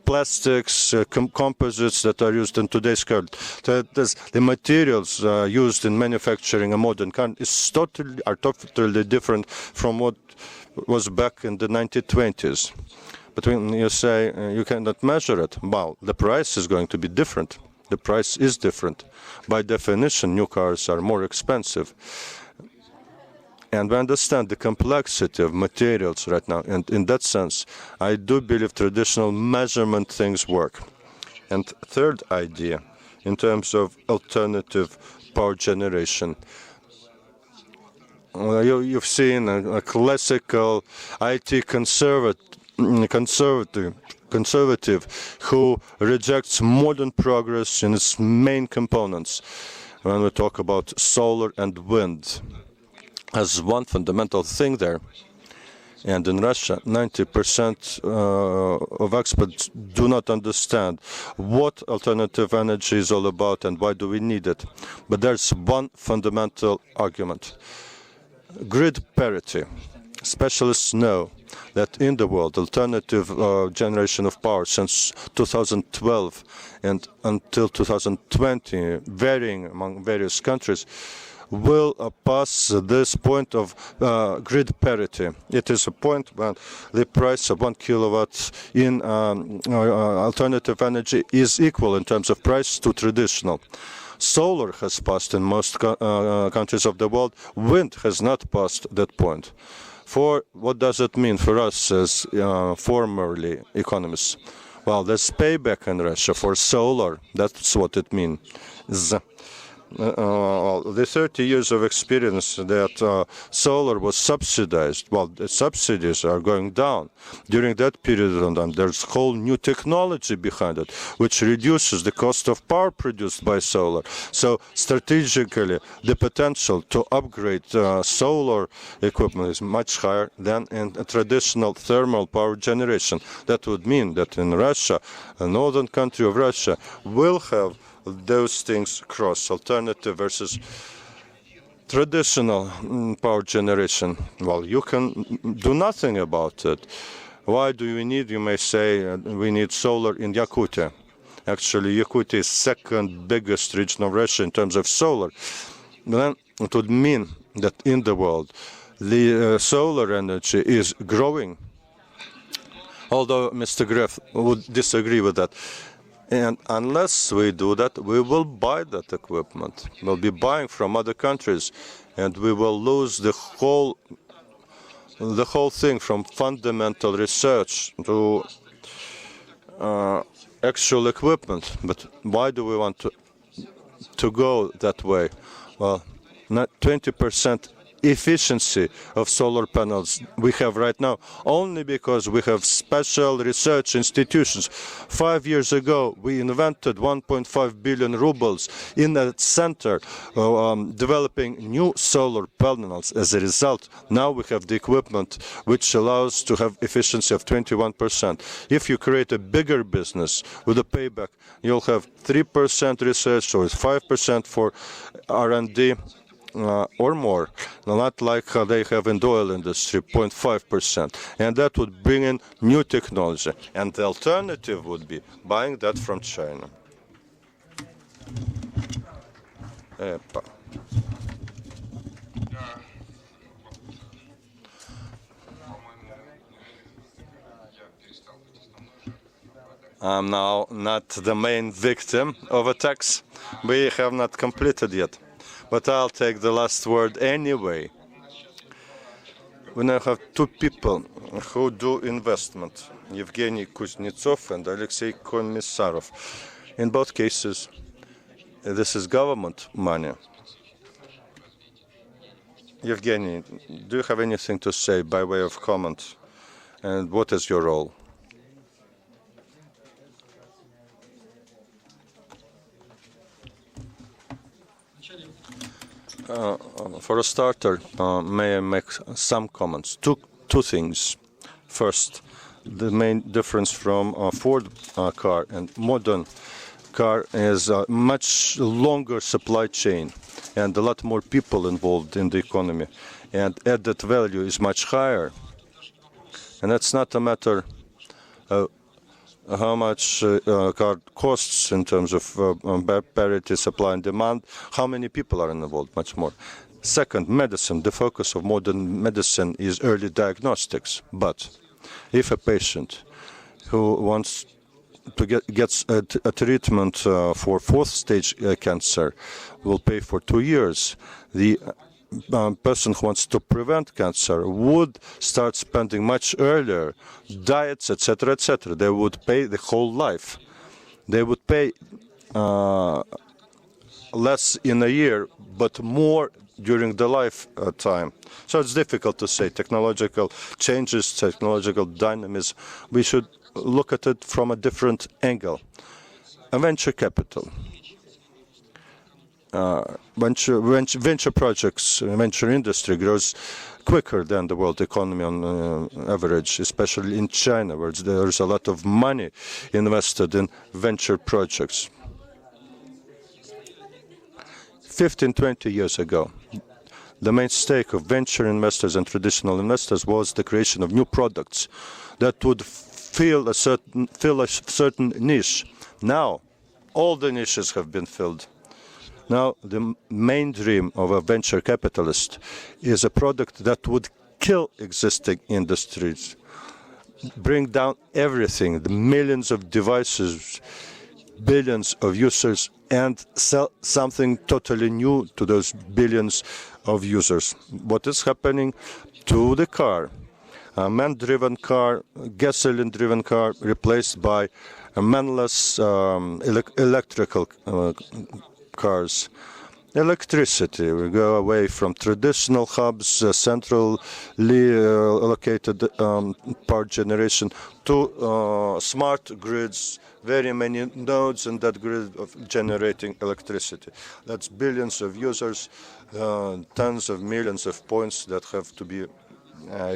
plastics, composites that are used in today's car. The materials used in manufacturing a modern car are totally different from what was back in the 1920s. But when you say you cannot measure it, well, the price is going to be different. The price is different. By definition, new cars are more expensive. And we understand the complexity of materials right now. And in that sense, I do believe traditional measurement things work. And third idea, in terms of alternative power generation, you've seen a classical IT conservative who rejects modern progress in its main components when we talk about solar and wind as one fundamental thing there. And in Russia, 90% of experts do not understand what alternative energy is all about and why do we need it. But there's one fundamental argument. Grid parity. Specialists know that in the world, alternative generation of power since 2012 and until 2020, varying among various countries, will pass this point of grid parity. It is a point when the price of 1 kilowatt in alternative energy is equal in terms of price to traditional. Solar has passed in most countries of the world. Wind has not passed that point. For what does it mean for us as formerly economists? Well, there's payback in Russia for solar. That's what it means. The 30 years of experience that solar was subsidized, well, the subsidies are going down. During that period of time, there's whole new technology behind it, which reduces the cost of power produced by solar. So strategically, the potential to upgrade solar equipment is much higher than in a traditional thermal power generation. That would mean that in Russia, a northern country of Russia, will have those things cross, alternative versus traditional power generation. Well, you can do nothing about it. Why do we need, you may say, we need solar in Yakutia. Actually, Yakutia is second biggest region of Russia in terms of solar. Then it would mean that in the world, the solar energy is growing. Although Mr. Gref would disagree with that. And unless we do that, we will buy that equipment. We'll be buying from other countries, and we will lose the whole thing from fundamental research to actual equipment. But why do we want to go that way? Well, 20% efficiency of solar panels we have right now only because we have special research institutions. 5 years ago, we invented 1.5 billion rubles in a center developing new solar panels. As a result, now we have the equipment which allows to have efficiency of 21%. If you create a bigger business with a payback, you'll have 3% research or 5% for R&D or more, not like they have in the oil industry, 0.5%. And that would bring in new technology. And the alternative would be buying that from China. I'm now not the main victim of attacks. We have not completed yet. But I'll take the last word anyway. We now have two people who do investment, Evgeny Kuznetsov and Alexey Komissarov. In both cases, this is government money. Evgeny, do you have anything to say by way of comment? And what is your role? For a starter, may I make some comments? Two things. First, the main difference from a Ford car and modern car is a much longer supply chain and a lot more people involved in the economy. And added value is much higher. And that's not a matter of how much car costs in terms of parity, supply and demand, how many people are involved, much more. Second, medicine. The focus of modern medicine is early diagnostics. But if a patient who wants to gets a treatment for fourth stage cancer will pay for 2 years, the person who wants to prevent cancer would start spending much earlier, diets, etc., etc. They would pay the whole life. They would pay less in a year, but more during the lifetime. So it's difficult to say. Technological changes, technological dynamism, we should look at it from a different angle. A venture capital. Venture projects, venture industry grows quicker than the world economy on average, especially in China, where there's a lot of money invested in venture projects. 15, 20 years ago, the main stake of venture investors and traditional investors was the creation of new products that would fill a certain niche. Now, all the niches have been filled. Now, the main dream of a venture capitalist is a product that would kill existing industries, bring down everything, the millions of devices, billions of users, and sell something totally new to those billions of users. What is happening to the car? A man-driven car, gasoline-driven car, replaced by a manless electrical cars. Electricity, we go away from traditional hubs, centrally located power generation, to smart grids, very many nodes in that grid of generating electricity. That's billions of users, tens of millions of points that have to be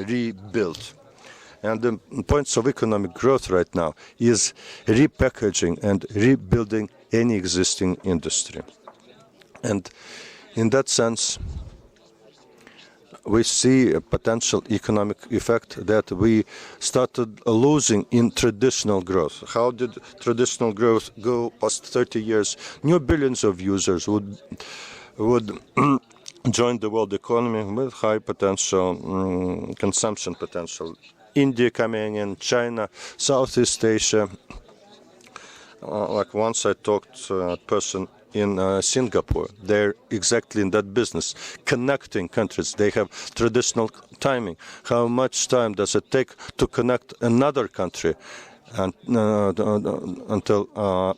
rebuilt. And the points of economic growth right now is repackaging and rebuilding any existing industry. And in that sense, we see a potential economic effect that we started losing in traditional growth. How did traditional growth go past 30 years? New billions of users would join the world economy with high potential, consumption potential. India coming in, China, Southeast Asia. Like once I talked to a person in Singapore. They're exactly in that business, connecting countries. They have traditional timing. How much time does it take to connect another country and until a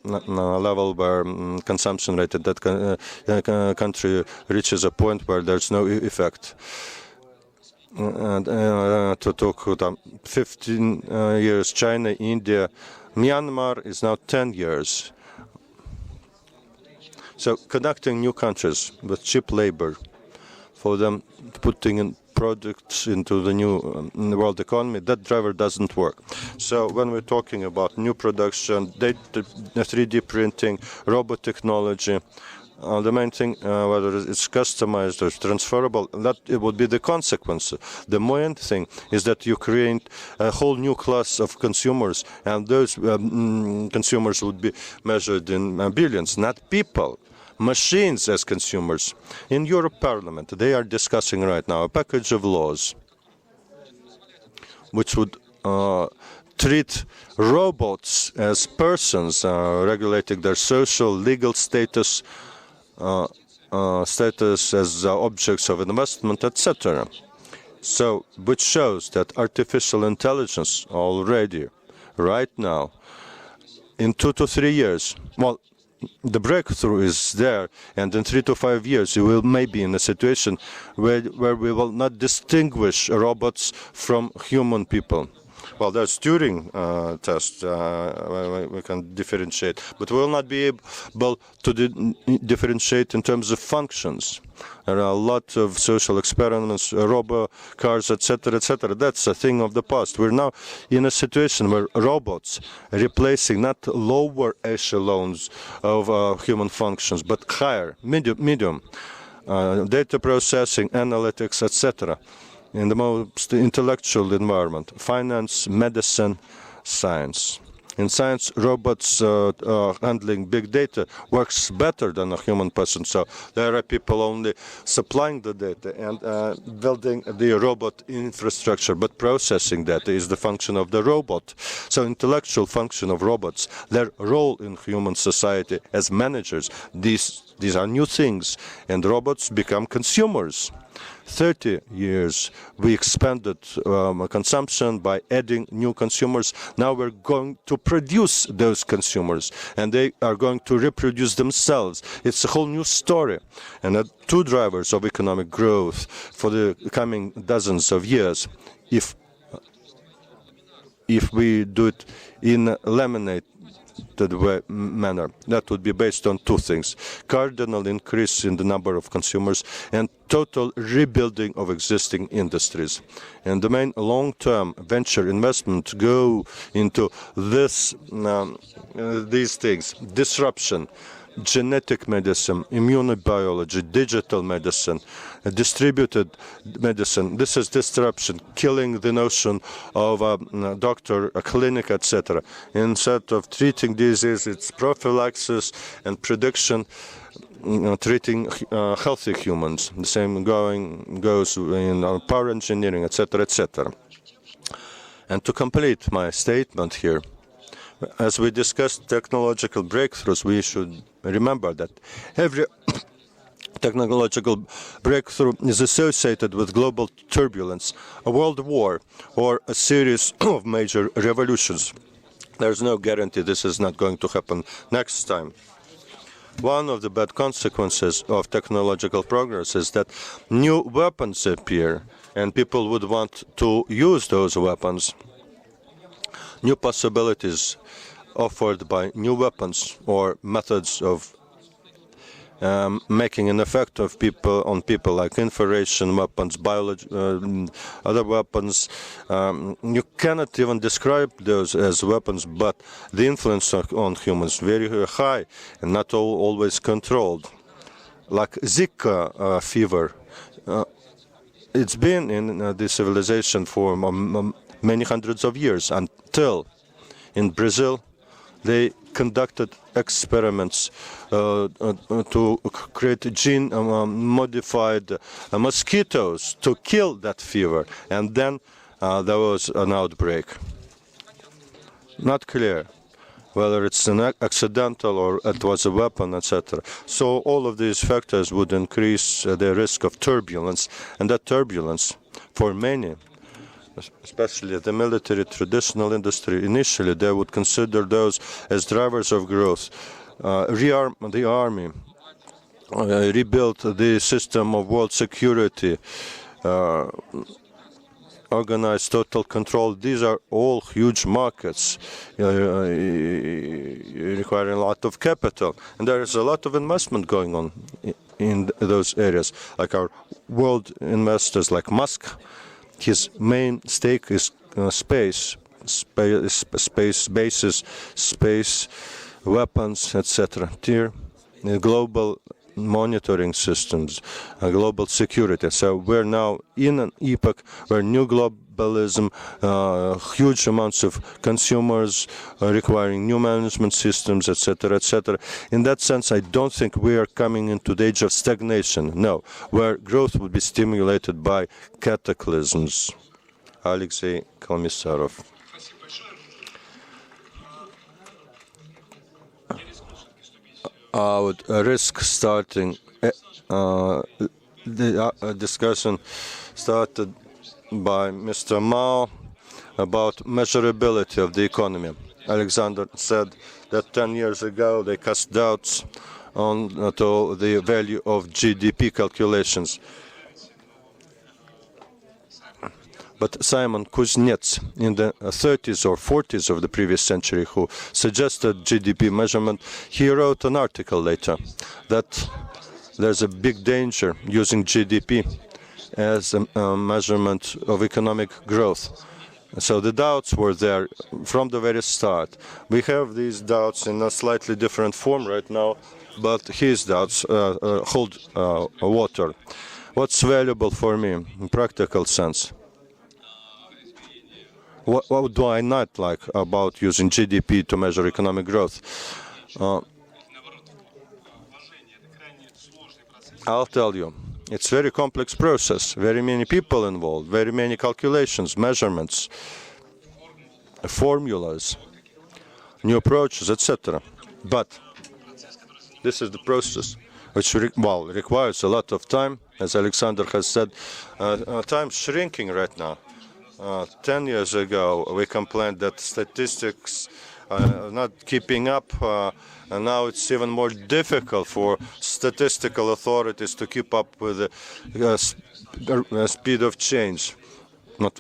level where consumption rate at that country reaches a point where there's no effect. And to talk 15 years, China, India, Myanmar is now 10 years. So connecting new countries with cheap labor for them putting in products into the new world economy, that driver doesn't work. So when we're talking about new production, 3D printing, robot technology, the main thing, whether it's customized or transferable, that it would be the consequence. The main thing is that you create a whole new class of consumers, and those consumers would be measured in billions, not people. Machines as consumers. In Europe Parliament, they are discussing right now a package of laws which would treat robots as persons, regulating their social, legal status, as objects of investment, etc. So, which shows that artificial intelligence already, right now, in 2 to 3 years, well, the breakthrough is there, and in 3 to 5 years you will maybe in a situation where we will not distinguish robots from human people. Well, there's Turing test, we can differentiate, but we will not be able to differentiate in terms of functions. There are a lot of social experiments, robo-cars, etc., etc. That's a thing of the past. We're now in a situation where robots replacing not lower echelons of human functions, but higher, medium, data processing, analytics, etc. in the most intellectual environment, finance, medicine, science. In science, robots handling big data works better than a human person. So there are people only supplying the data and building the robot infrastructure, but processing data is the function of the robot. So intellectual function of robots, their role in human society as managers, these are new things, and robots become consumers. 30 years we expanded consumption by adding new consumers. Now we're going to produce those consumers, and they are going to reproduce themselves. It's a whole new story, and two drivers of economic growth for the coming dozens of years. If we do it in a laminated manner, that would be based on two things: cardinal increase in the number of consumers and total rebuilding of existing industries. And the main long-term venture investment go into these things: disruption, genetic medicine, immunobiology, digital medicine, distributed medicine. This is disruption, killing the notion of a doctor, a clinic, etc. Instead of treating disease, it's prophylaxis and prediction, treating healthy humans. The same goes in power engineering, etc., etc. And to complete my statement here, as we discussed technological breakthroughs, we should remember that every technological breakthrough is associated with global turbulence, a world war, or a series of major revolutions. There's no guarantee this is not going to happen next time. One of the bad consequences of technological progress is that new weapons appear, and people would want to use those weapons. New possibilities offered by new weapons or methods of making an effect of on people, like information weapons, biology, other weapons. You cannot even describe those as weapons, but the influence on humans very high and not always controlled. Like Zika fever, it's been in the civilization for many hundreds of years, until in Brazil they conducted experiments to create gene-modified mosquitoes to kill that fever, and then there was an outbreak. Not clear whether it's an accidental or it was a weapon, etc. So all of these factors would increase the risk of turbulence, and that turbulence, for many, especially the military traditional industry, initially they would consider those as drivers of growth. Rearm the army, rebuild the system of world security, organize total control. These are all huge markets requiring a lot of capital. And there is a lot of investment going on in those areas. Like our world investors like Musk, his main stake is space bases, space weapons, etc. Tier global monitoring systems, global security. So we're now in an epoch where new globalism, huge amounts of consumers requiring new management systems, etc., etc. In that sense, I don't think we are coming into the age of stagnation. No, where growth would be stimulated by cataclysms. Alexey, Komissarov. I would risk starting the discussion started by Mr. Mao about measurability of the economy. Alexander said that 10 years ago they cast doubts on to the value of GDP calculations. But Simon Kuznetsov, in the 30s or 40s of the previous century, who suggested GDP measurement, he wrote an article later that there's a big danger using GDP as a measurement of economic growth. So the doubts were there from the very start. We have these doubts in a slightly different form right now, but his doubts hold water. What's valuable for me in practical sense? What do I not like about using GDP to measure economic growth? I'll tell you, it's a very complex process, very many people involved, very many calculations, measurements, formulas, new approaches, etc. But this is the process which requires a lot of time, as Alexander has said. Time's shrinking right now. 10 years ago, we complained that statistics are not keeping up, and now it's even more difficult for statistical authorities to keep up with the speed of change.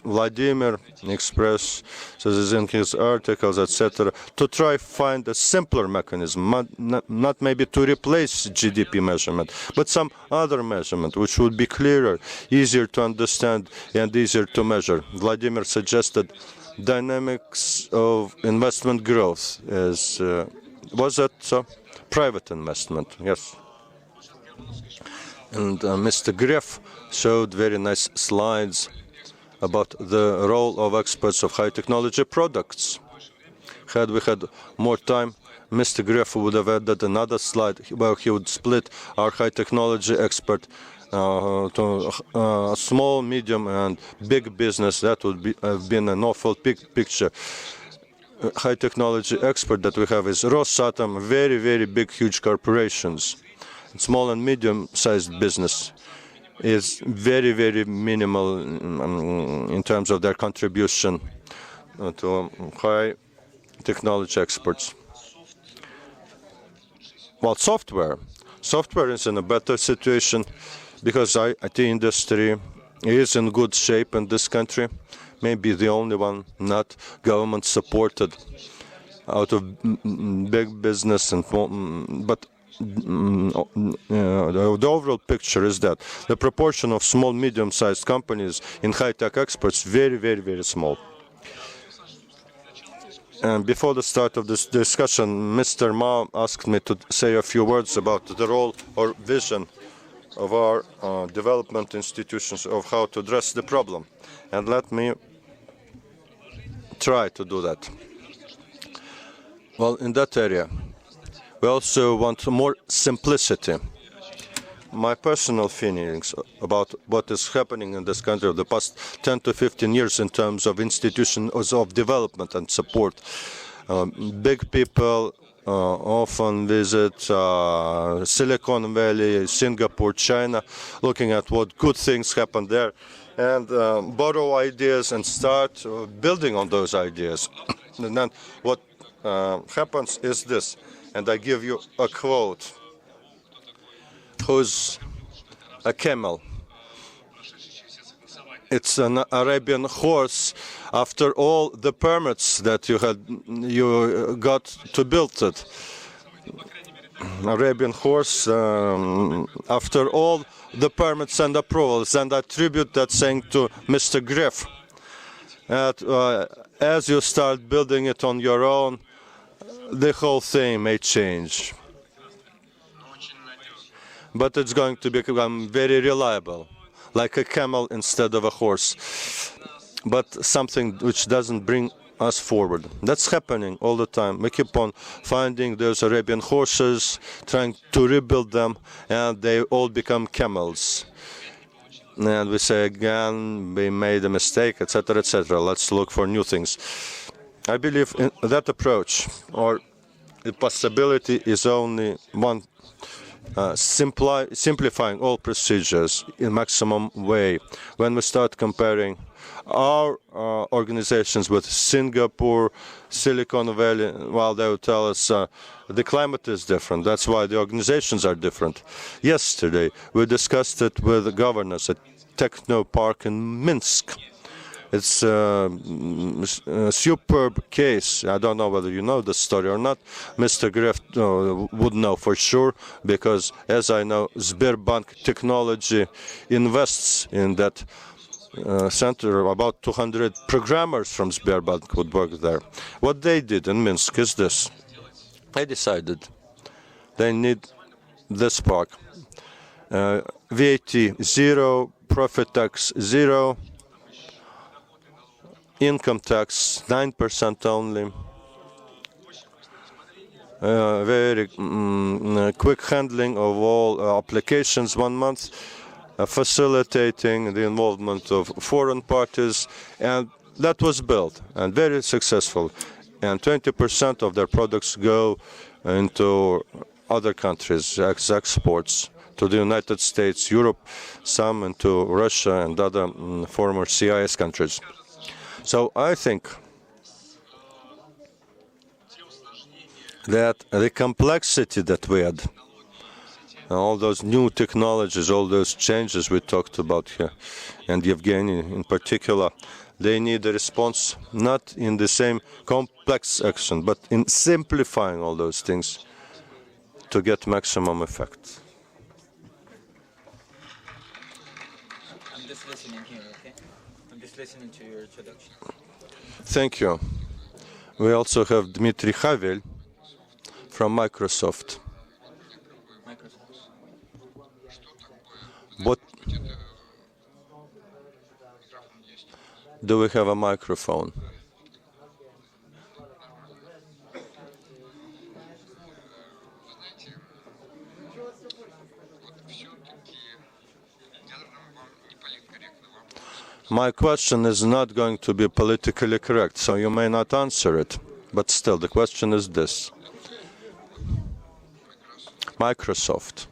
Vladimir expressed this in his articles, etc., to try find a simpler mechanism, not maybe to replace GDP measurement, but some other measurement which would be clearer, easier to understand, and easier to measure. Vladimir suggested dynamics of investment growth as was that so? Private investment, yes. And Mr. Gref showed very nice slides about the role of experts of high technology products. Had we had more time, Mr. Gref would have added another slide where he would split our high technology expert to small, medium, and big business. That would have been an awful picture. High technology expert that we have is Rosatom, very, very big, huge corporations. Small and medium-sized business is very, very minimal in terms of their contribution to high technology experts. Well, software is in a better situation because IT industry is in good shape in this country, maybe the only one not government supported out of big business, but the overall picture is that the proportion of small, medium-sized companies in high-tech experts very, very, very small. And before the start of this discussion, Mr. Ma asked me to say a few words about the role or vision of our development institutions of how to address the problem. And let me try to do that. Well, in that area, we also want more simplicity. My personal feelings about what is happening in this country over the past 10 to 15 years in terms of institutions of development and support. Big people often visit Silicon Valley, Singapore, China, looking at what good things happen there. and borrow ideas and start building on those ideas. And then what happens is this, and I give you a quote. Who's a camel? It's an Arabian horse. After all the permits that you got to build it, Arabian horse. After all the permits and approvals, and I attribute that saying to Mr. Gref. As you start building it on your own, the whole thing may change, but it's going to become very reliable, like a camel instead of a horse, but something which doesn't bring us forward. That's happening all the time. We keep on finding those Arabian horses, trying to rebuild them, and they all become camels. And we say again, we made a mistake, etc., etc. Let's look for new things. I believe in that approach, or the possibility is only one. Simplifying all procedures in maximum way. When we start comparing our organizations with Singapore, Silicon Valley, well, they will tell us the climate is different. That's why the organizations are different. Yesterday, we discussed it with the governors at Techno Park in Minsk. It's a superb case. I don't know whether you know the story or not. Mr. Gref would know for sure, because, as I know, Sberbank Technology invests in that center. About 200 programmers from Sberbank would work there. What they did in Minsk is this. They decided they need this park. VAT 0, profit tax 0, income tax 9% only, very quick handling of all applications 1 month, facilitating the involvement of foreign parties, and that was built and very successful. And 20% of their products go into other countries, exports to the United States, Europe, some into Russia and other former CIS countries. So I think that the complexity that we had, all those new technologies, all those changes we talked about here, and Evgeny in particular, they need a response not in the same complex action, but in simplifying all those things to get maximum effect. I'm just listening here, okay? I'm just listening to your introduction. Thank you. We also have Dmitry from Microsoft. What do we have a microphone? My question is not going to be politically correct, so you may not answer it. But still, the question is this. Microsoft,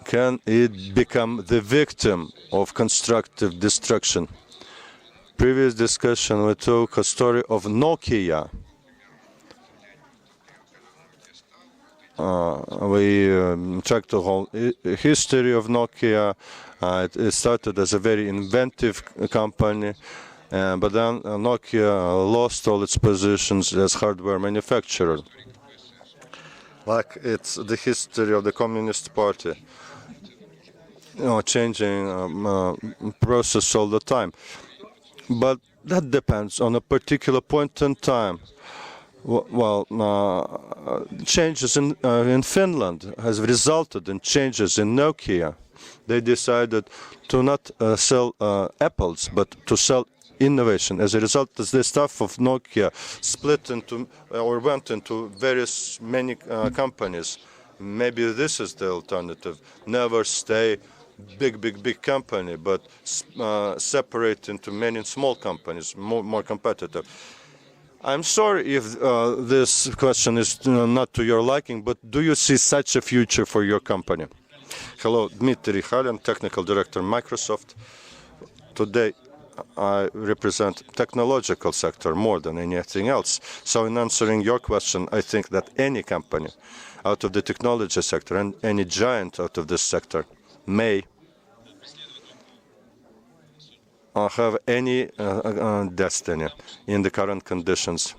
can it become the victim of constructive destruction? Previous discussion, we took a story of Nokia. We checked the whole history of Nokia. It started as a very inventive company, but then Nokia lost all its positions as hardware manufacturer. Like it's the history of the Communist Party, changing process all the time. But that depends on a particular point in time. Well, changes in Finland has resulted in changes in Nokia. They decided to not sell apples, but to sell innovation. As a result, the staff of Nokia split into or went into many companies. Maybe this is the alternative. Never stay big company, but separate into many small companies, more competitive. I'm sorry if this question is not to your liking, but do you see such a future for your company? Hello, Dmitry, Technical Director, Microsoft. Today, I represent technological sector more than anything else. So in answering your question, I think that any company out of the technology sector and any giant out of this sector may have any destiny in the current conditions.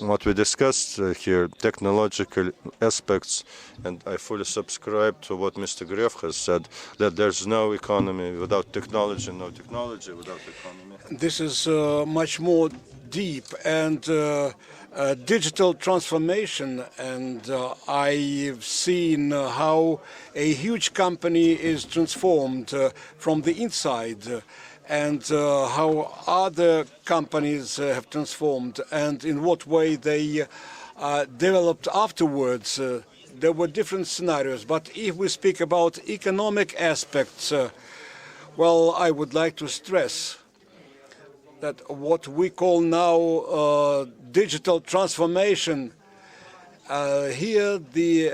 What we discussed here, technological aspects, and I fully subscribe to what Mr. Gref has said, that there's no economy without technology, no technology without economy. This is much more deep and digital transformation, and I've seen how a huge company is transformed from the inside, and how other companies have transformed, and in what way they developed afterwards. There were different scenarios, but if we speak about economic aspects, well, I would like to stress that what we call now digital transformation, here the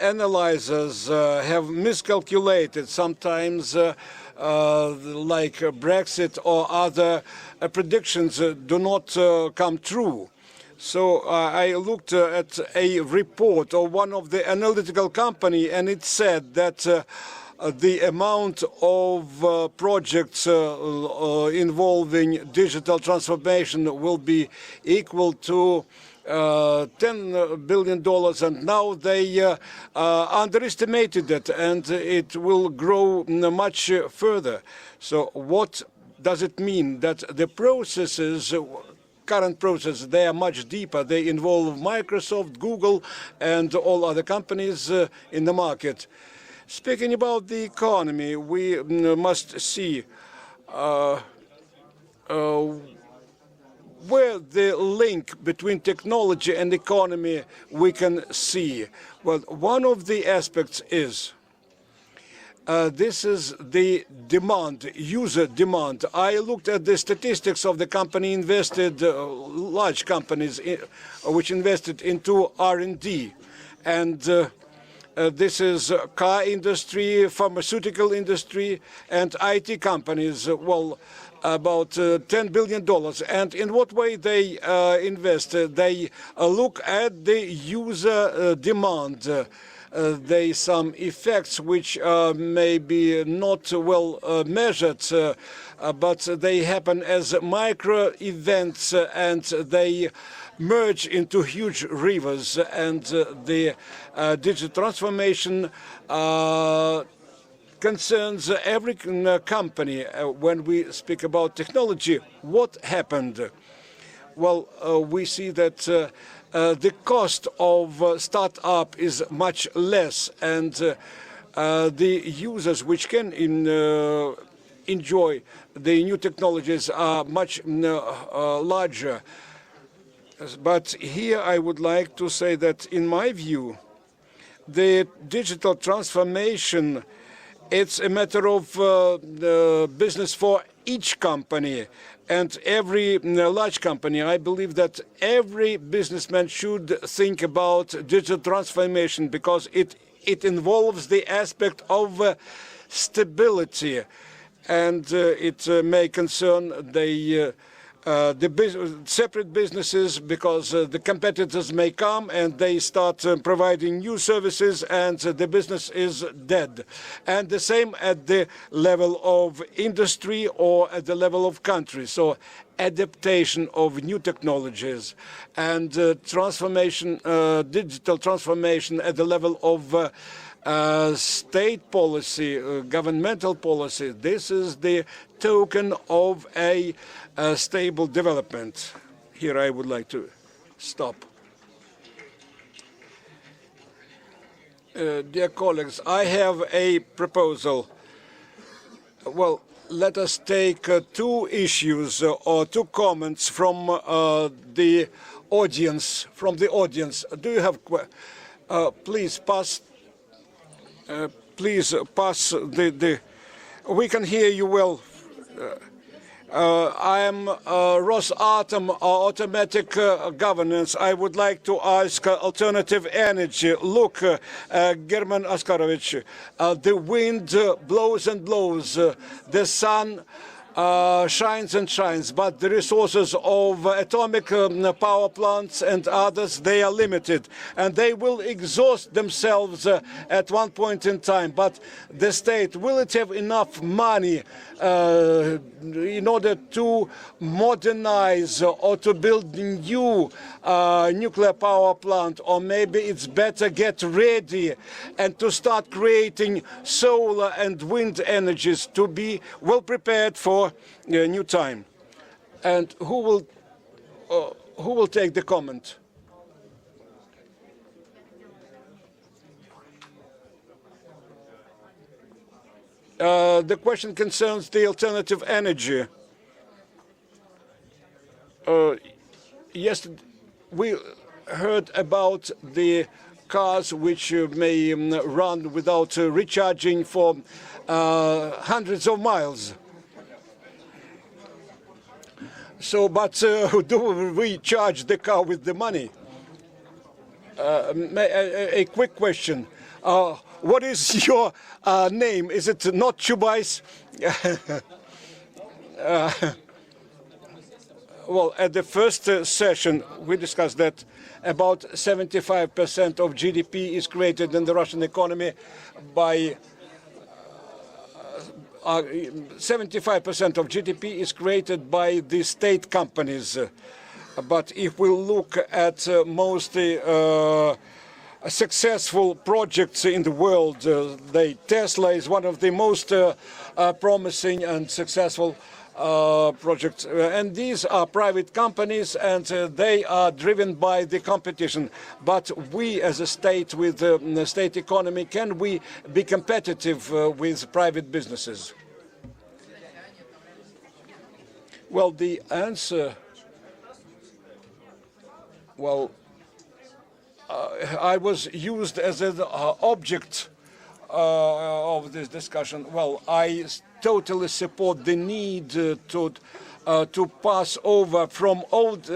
analyzers have miscalculated sometimes, like Brexit or other predictions do not come true. So I looked at a report of one of the analytical company, and it said that the amount of projects involving digital transformation will be equal to $10 billion, and now they underestimated it, and it will grow much further. So what does it mean? That the processes, current processes, they are much deeper. They involve Microsoft, Google, and all other companies in the market. Speaking about the economy, we must see where the link between technology and economy we can see. Well, one of the aspects is this is the demand, user demand. I looked at the statistics of the company invested, large companies which invested into R&D, and this is car industry, pharmaceutical industry, and IT companies. Well, about $10 billion. And in what way they invest? They look at the user demand. They some effects which may be not well measured, but they happen as micro events, and they merge into huge rivers. And the digital transformation concerns every company. When we speak about technology, what happened? Well, we see that the cost of startup is much less, and the users which can enjoy the new technologies are much larger. But here I would like to say that, in my view, the digital transformation, it's a matter of business for each company and every large company. I believe that every businessman should think about digital transformation, because it involves the aspect of stability, and it may concern the separate businesses, because the competitors may come and they start providing new services, and the business is dead. And the same at the level of industry or at the level of country. So adaptation of new technologies and transformation, digital transformation at the level of state policy, governmental policy. This is the token of a stable development. Here I would like to stop. Dear colleagues, I have a proposal. Well, let us take two issues or two comments from the audience. Do you have? Please pass. Please pass the. We can hear you well. I am Rosatom automatic governance. I would like to ask alternative energy. Look, German Askarovich, the wind blows and blows, the sun shines and shines, but the resources of atomic power plants and others, they are limited, and they will exhaust themselves at one point in time. But the state, will it have enough money in order to modernize or to build new nuclear power plant? Or maybe it's better get ready and to start creating solar and wind energies to be well prepared for a new time. And who will take the comment? The question concerns the alternative energy. Yesterday, we heard about the cars which may run without recharging for hundreds of miles. So, but do we charge the car with the money? A quick question. What is your name? Is it not Chubais? Well, at the first session, we discussed that about 75% of GDP is created in the Russian economy by 75% of GDP is created by the state companies. But if we look at mostly successful projects in the world, Tesla is one of the most promising and successful projects, and these are private companies, and they are driven by the competition. But we, as a state with the state economy, can we be competitive with private businesses? Well, the answer, well, I was used as an object of this discussion. Well, I totally support the need to pass over from old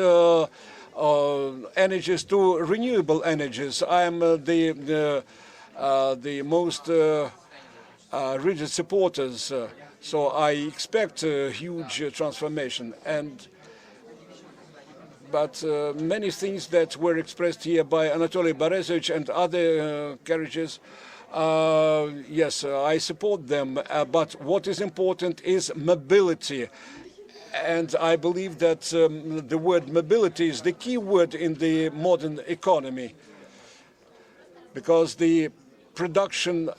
energies to renewable energies. I am the most rigid supporters, so I expect a huge transformation. But many things that were expressed here by Anatoly Borisovich and other carriages, yes, I support them. But what is important is mobility. And I believe that the word mobility is the key word in the modern economy. Because the production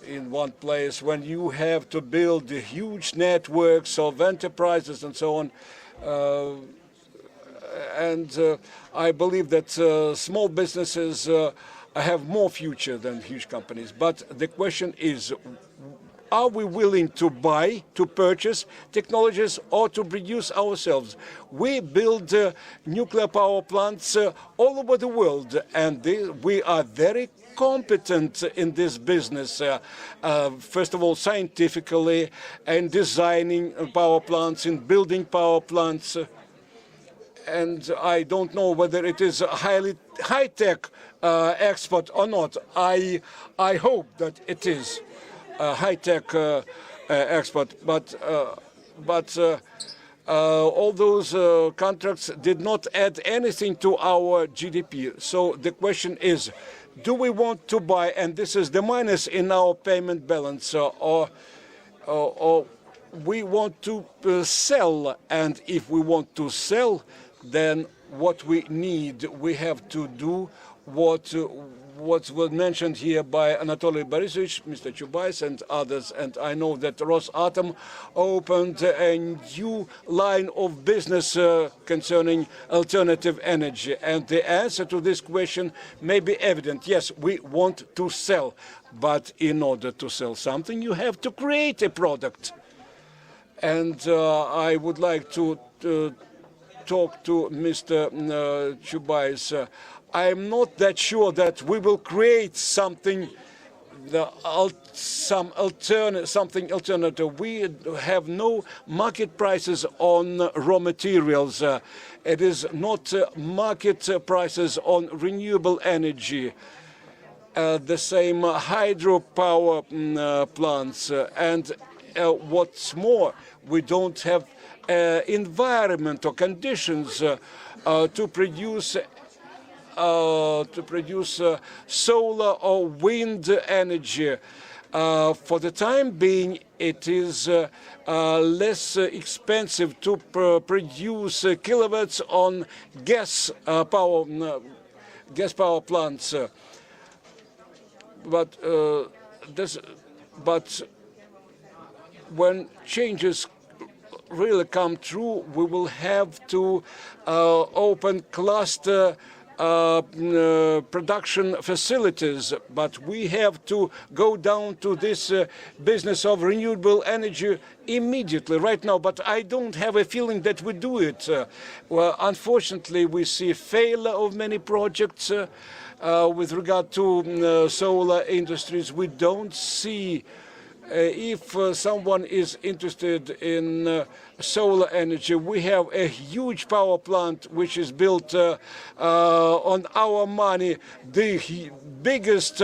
in one place, when you have to build huge networks of enterprises and so on, I believe that small businesses have more future than huge companies. But the question is, are we willing to buy, to purchase technologies, or to produce ourselves? We build nuclear power plants all over the world, and we are very competent in this business, first of all, scientifically, and designing power plants, in building power plants. And I don't know whether it is a highly high-tech export or not. I hope that it is a high-tech export, but all those contracts did not add anything to our GDP. So the question is, do we want to buy, and this is the minus in our payment balance, or we want to sell? And if we want to sell, then what we need, we have to do what was mentioned here by Anatoly Borisovich, Mr. Chubais, and others. And I know that Rosatom opened a new line of business concerning alternative energy. And the answer to this question may be evident. Yes, we want to sell. But in order to sell something, you have to create a product. And I would like to talk to Mr. Chubais. I am not that sure that we will create something something alternative. We have no market prices on raw materials. It is not market prices on renewable energy. The same hydropower plants. And what's more, we don't have environment or conditions to produce solar or wind energy. For the time being, it is less expensive to produce kilowatts on gas power plants. But when changes really come true, we will have to open cluster production facilities, but we have to go down to this business of renewable energy immediately, right now. But I don't have a feeling that we do it. Well, unfortunately, we see failure of many projects with regard to solar industries. We don't see if someone is interested in solar energy. We have a huge power plant which is built on our money, the biggest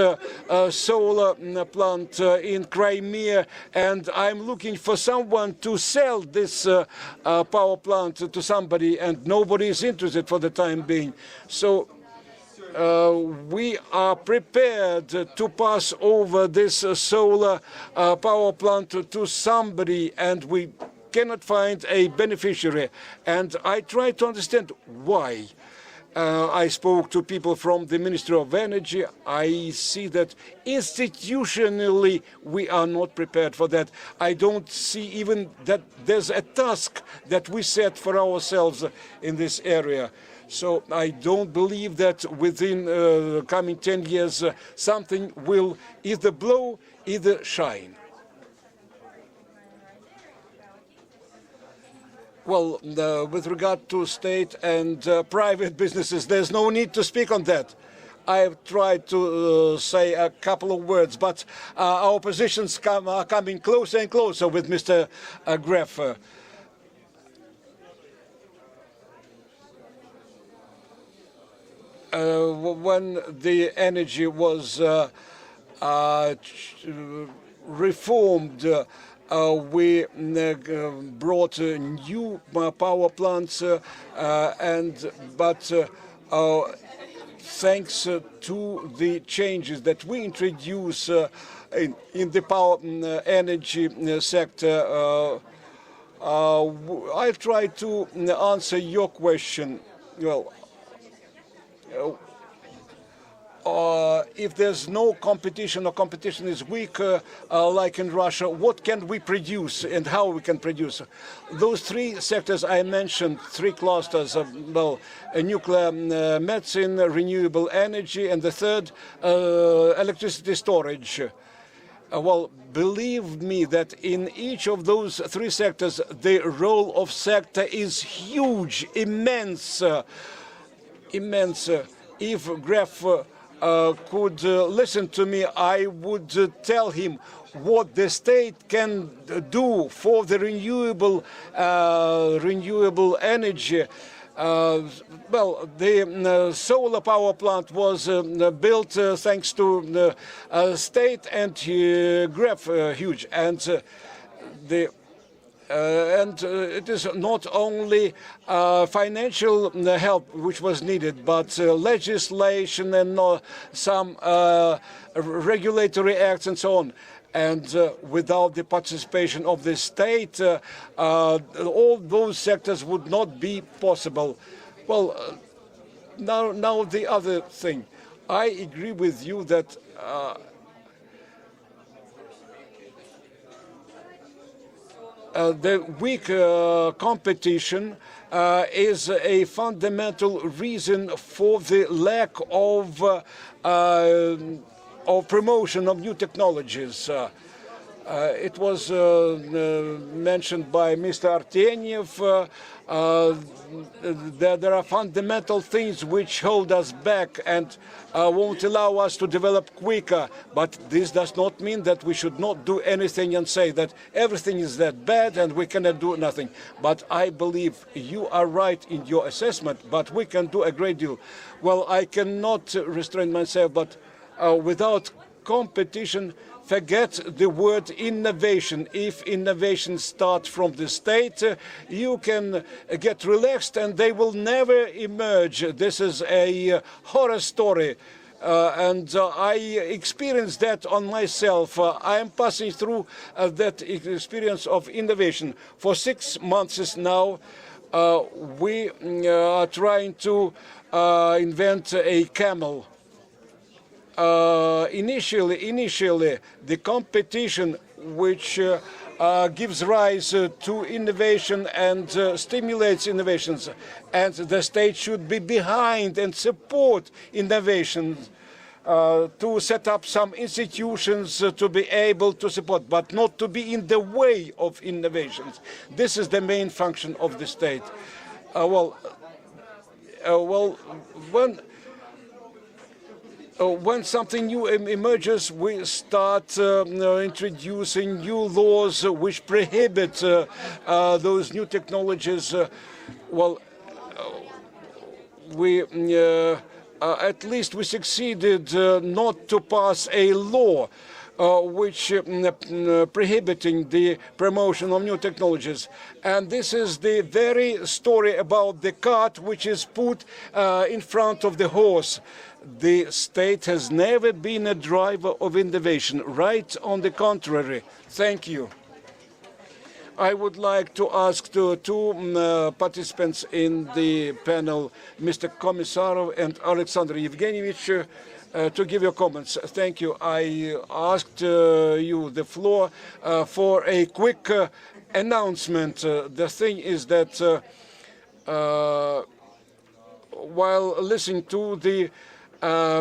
solar plant in Crimea, and I'm looking for someone to sell this power plant to somebody, and nobody is interested for the time being. So we are prepared to pass over this solar power plant to somebody, and we cannot find a beneficiary. And I try to understand why. I spoke to people from the Ministry of Energy. I see that institutionally we are not prepared for that. I don't see even that there's a task that we set for ourselves in this area. So I don't believe that within the coming 10 years something will either blow, either shine. Well, with regard to state and private businesses, there's no need to speak on that. I've tried to say a couple of words, but our positions are coming closer and closer with Mr. Gref. When the energy was reformed, we brought new power plants, but thanks to the changes that we introduce in the power energy sector, I'll try to answer your question. Well, if there's no competition or competition is weak, like in Russia, what can we produce and how we can produce? Those three sectors I mentioned, three clusters, well, nuclear medicine, renewable energy, and the third, electricity storage. Well, believe me that in each of those three sectors, the role of sector is huge, immense. If Gref could listen to me, I would tell him what the state can do for the renewable energy. Well, the solar power plant was built thanks to the state and Gref, huge, and it is not only financial help which was needed, but legislation and some regulatory acts and so on. And without the participation of the state, all those sectors would not be possible. Well, now the other thing. I agree with you that the weak competition is a fundamental reason for the lack of promotion of new technologies. It was mentioned by Mr. Arteniev that there are fundamental things which hold us back and won't allow us to develop quicker. But this does not mean that we should not do anything and say that everything is that bad and we cannot do nothing. But I believe you are right in your assessment, but we can do a great deal. Well, I cannot restrain myself, but without competition, forget the word innovation. If innovation starts from the state, you can get relaxed and they will never emerge. This is a horror story. And I experienced that on myself. I am passing through that experience of innovation. For 6 months now, we are trying to invent a camel. Initially, the competition which gives rise to innovation and stimulates innovations, and the state should be behind and support innovations to set up some institutions to be able to support, but not to be in the way of innovations. This is the main function of the state. When something new emerges, we start introducing new laws which prohibit those new technologies. At least we succeeded not to pass a law which prohibiting the promotion of new technologies. And this is the very story about the cart which is put in front of the horse. The state has never been a driver of innovation. Right on the contrary. Thank you. I would like to ask two participants in the panel, Mr. Komissarov and Alexander Evgenyevich, to give your comments. Thank you. I asked you the floor for a quick announcement. The thing is that while listening to the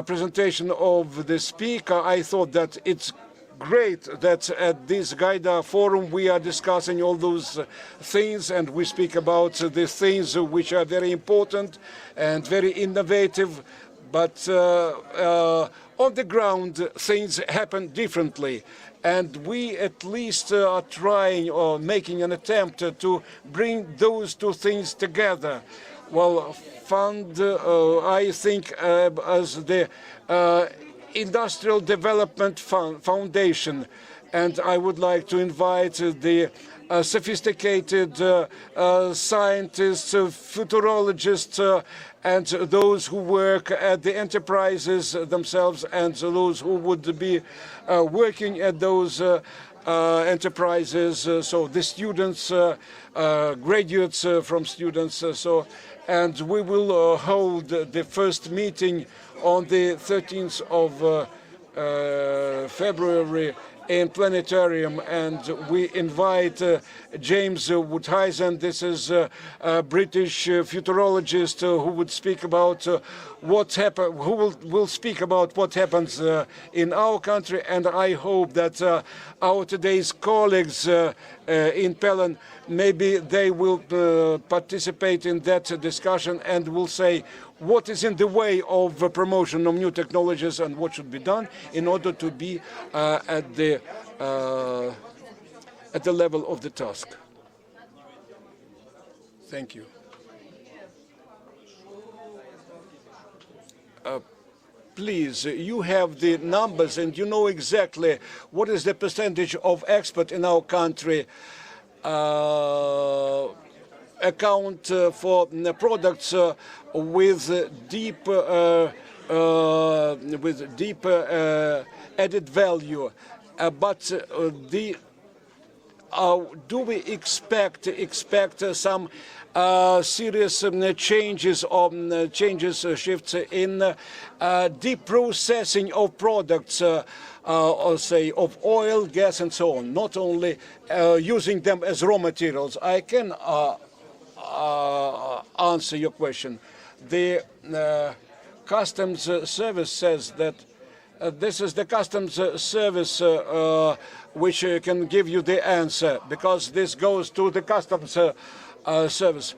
presentation of the speaker, I thought that it's great that at this Gaidar forum we are discussing all those things and we speak about the things which are very important and very innovative, but on the ground things happen differently. And we at least are trying or making an attempt to bring those two things together. Well, I think, as the Industrial Development Foundation, and I would like to invite the sophisticated scientists, futurologists, and those who work at the enterprises themselves, and those who would be working at those enterprises, so the students, graduates from students, and we will hold the first meeting on the 13th of February in Planetarium, and we invite James Woodheisen. This is a British futurologist who would speak about what happened, who will speak about what happens in our country, and I hope that our today's colleagues in Pelin, maybe they will participate in that discussion and will say what is in the way of promotion of new technologies and what should be done in order to be at the level of the task. Thank you. Please, you have the numbers and you know exactly what is the percentage of export in our country account for products with deep added value, but do we expect some serious changes or shifts in deep processing of products, or say of oil, gas, and so on, not only using them as raw materials? I can answer your question. The customs service says that this is the customs service which can give you the answer, because this goes to the customs service.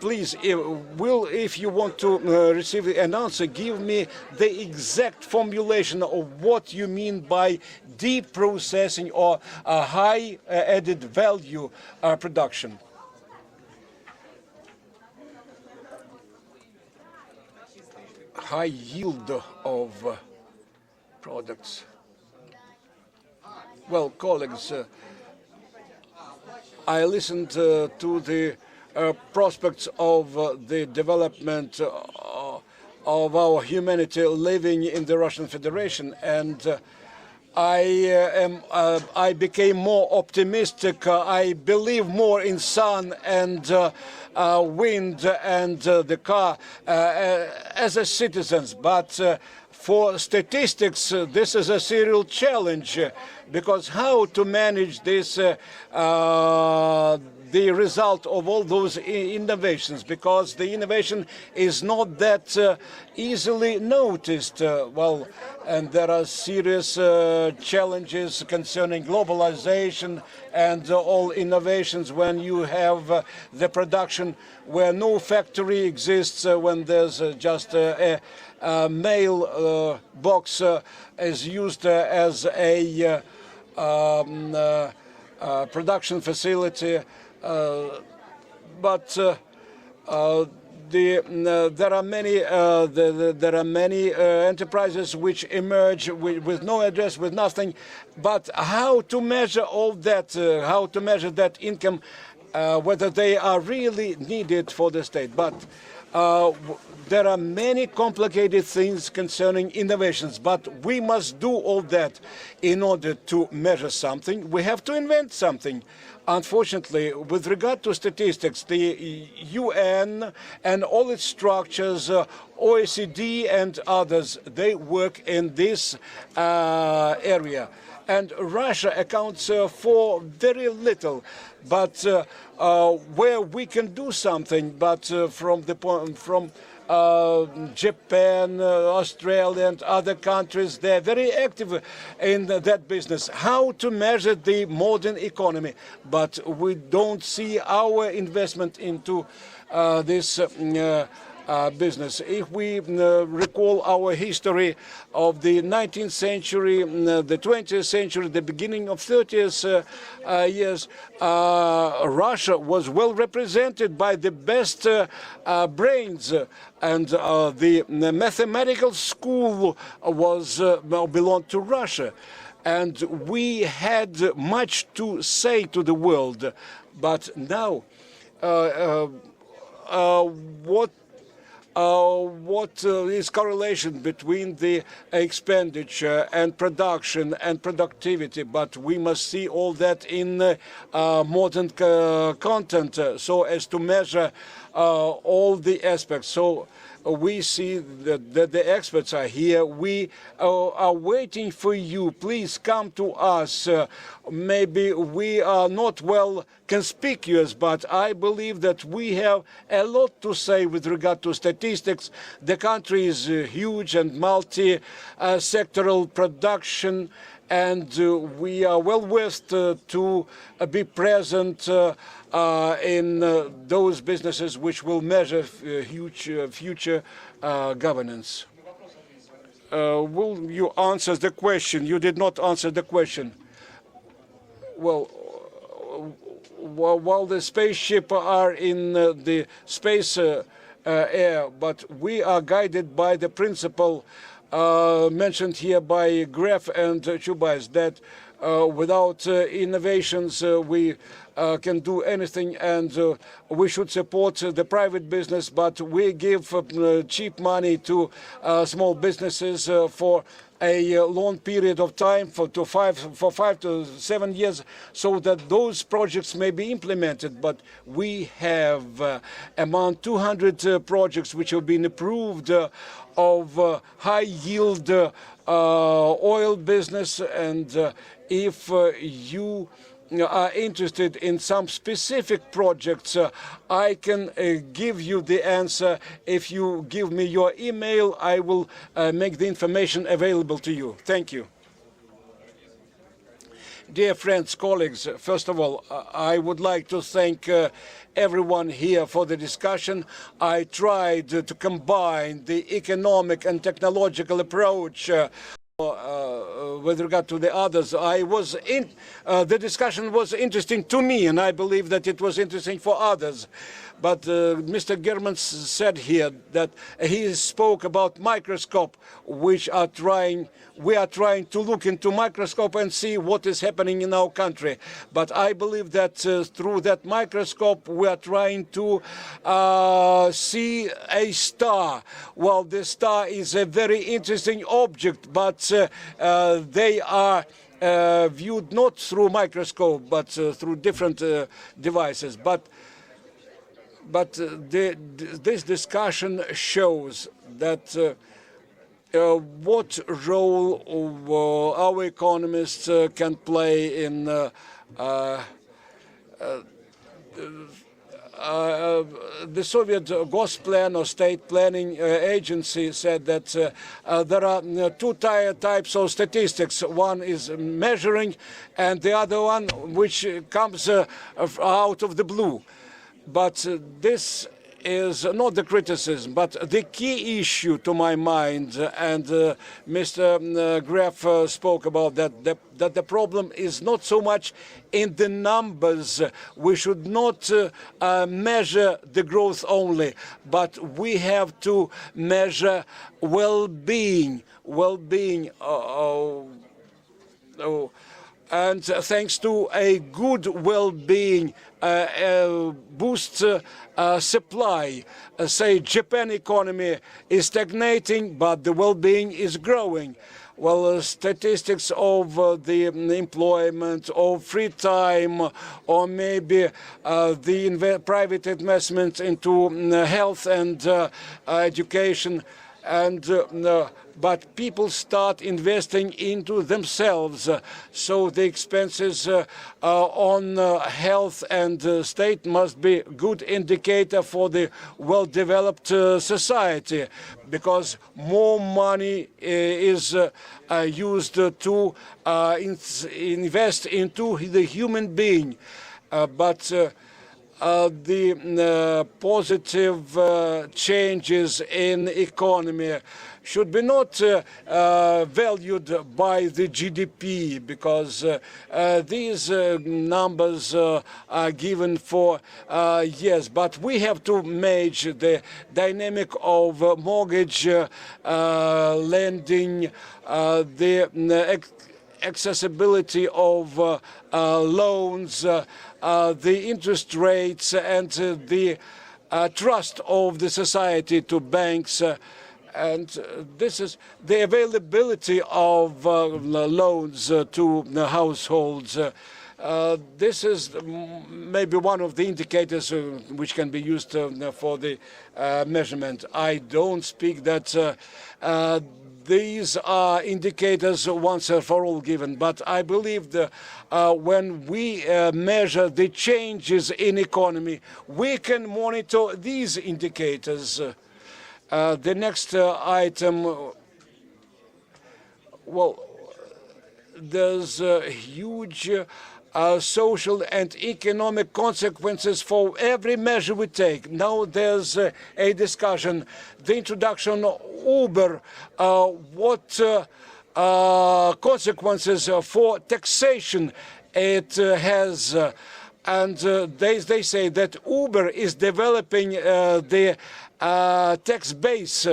Please, if you want to receive an answer, give me the exact formulation of what you mean by deep processing or high added value production. High yield of products. Well, colleagues, I listened to the prospects of the development of our humanity living in the Russian Federation, and I became more optimistic. I believe more in sun and wind and the car as a citizens, but for statistics, this is a serial challenge, because how to manage this the result of all those innovations, because the innovation is not that easily noticed. Well, and there are serious challenges concerning globalization and all innovations when you have the production where no factory exists, when there's just a mail box is used as a production facility. But there are many enterprises which emerge with no address, with nothing. But how to measure all that? How to measure that income? Whether they are really needed for the state? But there are many complicated things concerning innovations, but we must do all that in order to measure something. We have to invent something. Unfortunately, with regard to statistics, the UN and all its structures, OECD and others, they work in this area. And Russia accounts for very little, but where we can do something, but from Japan, Australia and other countries, they're very active in that business. How to measure the modern economy, but we don't see our investment into this business. If we recall our history of the 19th century, the 20th century, the beginning of 30th years, Russia was well represented by the best brains, and the mathematical school was belonged to Russia. And we had much to say to the world. But now, what is correlation between the expenditure and production and productivity? But we must see all that in modern content, so as to measure all the aspects. So we see that the experts are here. We are waiting for you. Please come to us. Maybe we are not well conspicuous, but I believe that we have a lot to say with regard to statistics. The country is huge and multi-sectoral production, and we are well wished to be present in those businesses which will measure huge future governance. Will you answer the question? You did not answer the question. Well, while the spaceship are in the space air, but we are guided by the principle mentioned here by Gref and Chubais, that without innovations we can do anything, and we should support the private business, but we give cheap money to small businesses for a long period of time, for 5 to 7 years, so that those projects may be implemented. But we have among 200 projects which have been approved of high yield oil business, and if you are interested in some specific projects, I can give you the answer. If you give me your email, I will make the information available to you. Thank you. Dear friends, colleagues, first of all, I would like to thank everyone here for the discussion. I tried to combine the economic and technological approach with regard to the others. The discussion was interesting to me, and I believe that it was interesting for others. But Mr. German said here that he spoke about microscope, which we are trying to look into microscope and see what is happening in our country. But I believe that through that microscope we are trying to see a star. Well, the star is a very interesting object, but they are viewed not through microscope, but through different devices. But this discussion shows that what role our economists can play in the Soviet Gosplan or State Planning Agency said that there are two types of statistics. One is measuring, and the other one which comes out of the blue. But this is not the criticism, but the key issue to my mind, and Mr. Gref spoke about that the problem is not so much in the numbers. We should not measure the growth only, but we have to measure well-being. And thanks to a good well-being, boosts supply. Say Japan economy is stagnating, but the well-being is growing. Well, statistics of the employment, of free time, or maybe the private investment into health and education, and but people start investing into themselves, so the expenses on health and state must be a good indicator for the well-developed society, because more money is used to invest into the human being. But the positive changes in economy should be not valued by the GDP, because these numbers are given for years. But we have to match the dynamic of mortgage lending, the accessibility of loans, the interest rates, and the trust of the society to banks. And this is the availability of loans to the households. This is maybe one of the indicators which can be used for the measurement. I don't speak that these are indicators once and for all given, but I believe that when we measure the changes in economy, we can monitor these indicators. The next item, well, there's huge social and economic consequences for every measure we take. Now there's a discussion, the introduction of Uber, what consequences for taxation it has. And they say that Uber is developing the tax base.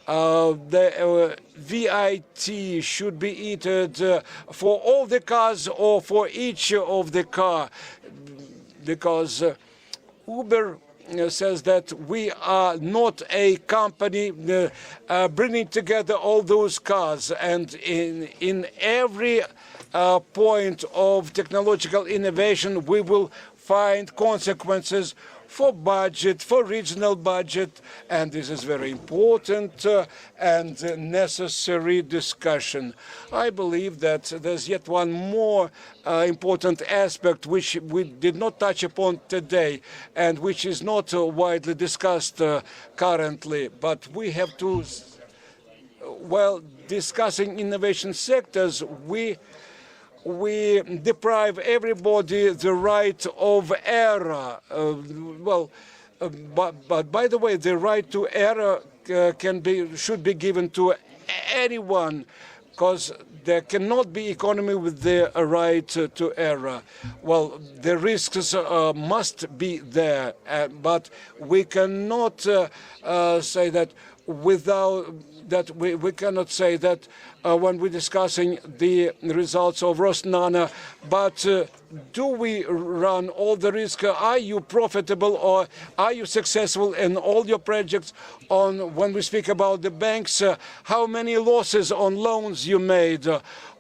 The VAT should be eaten for all the cars or for each of the car, because Uber says that we are not a company bringing together all those cars, and in every point of technological innovation we will find consequences for budget, for regional budget, and this is very important and necessary discussion. I believe that there's yet one more important aspect which we did not touch upon today and which is not widely discussed currently, but we have to, while discussing innovation sectors, we deprive everybody the right of error. But by the way, the right to error should be given to anyone, because there cannot be economy with the right to error. Well, the risks must be there, but we cannot say that without that we cannot say that when we're discussing the results of RUSNANO, but do we run all the risk? Are you profitable or are you successful in all your projects? When we speak about the banks, how many losses on loans you made?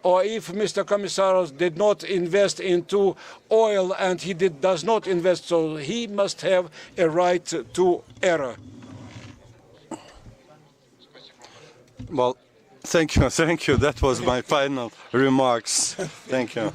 Or if Mr. Komissarov did not invest into oil and he does not invest, so he must have a right to error. Well, thank you. That was my final remarks. Thank you.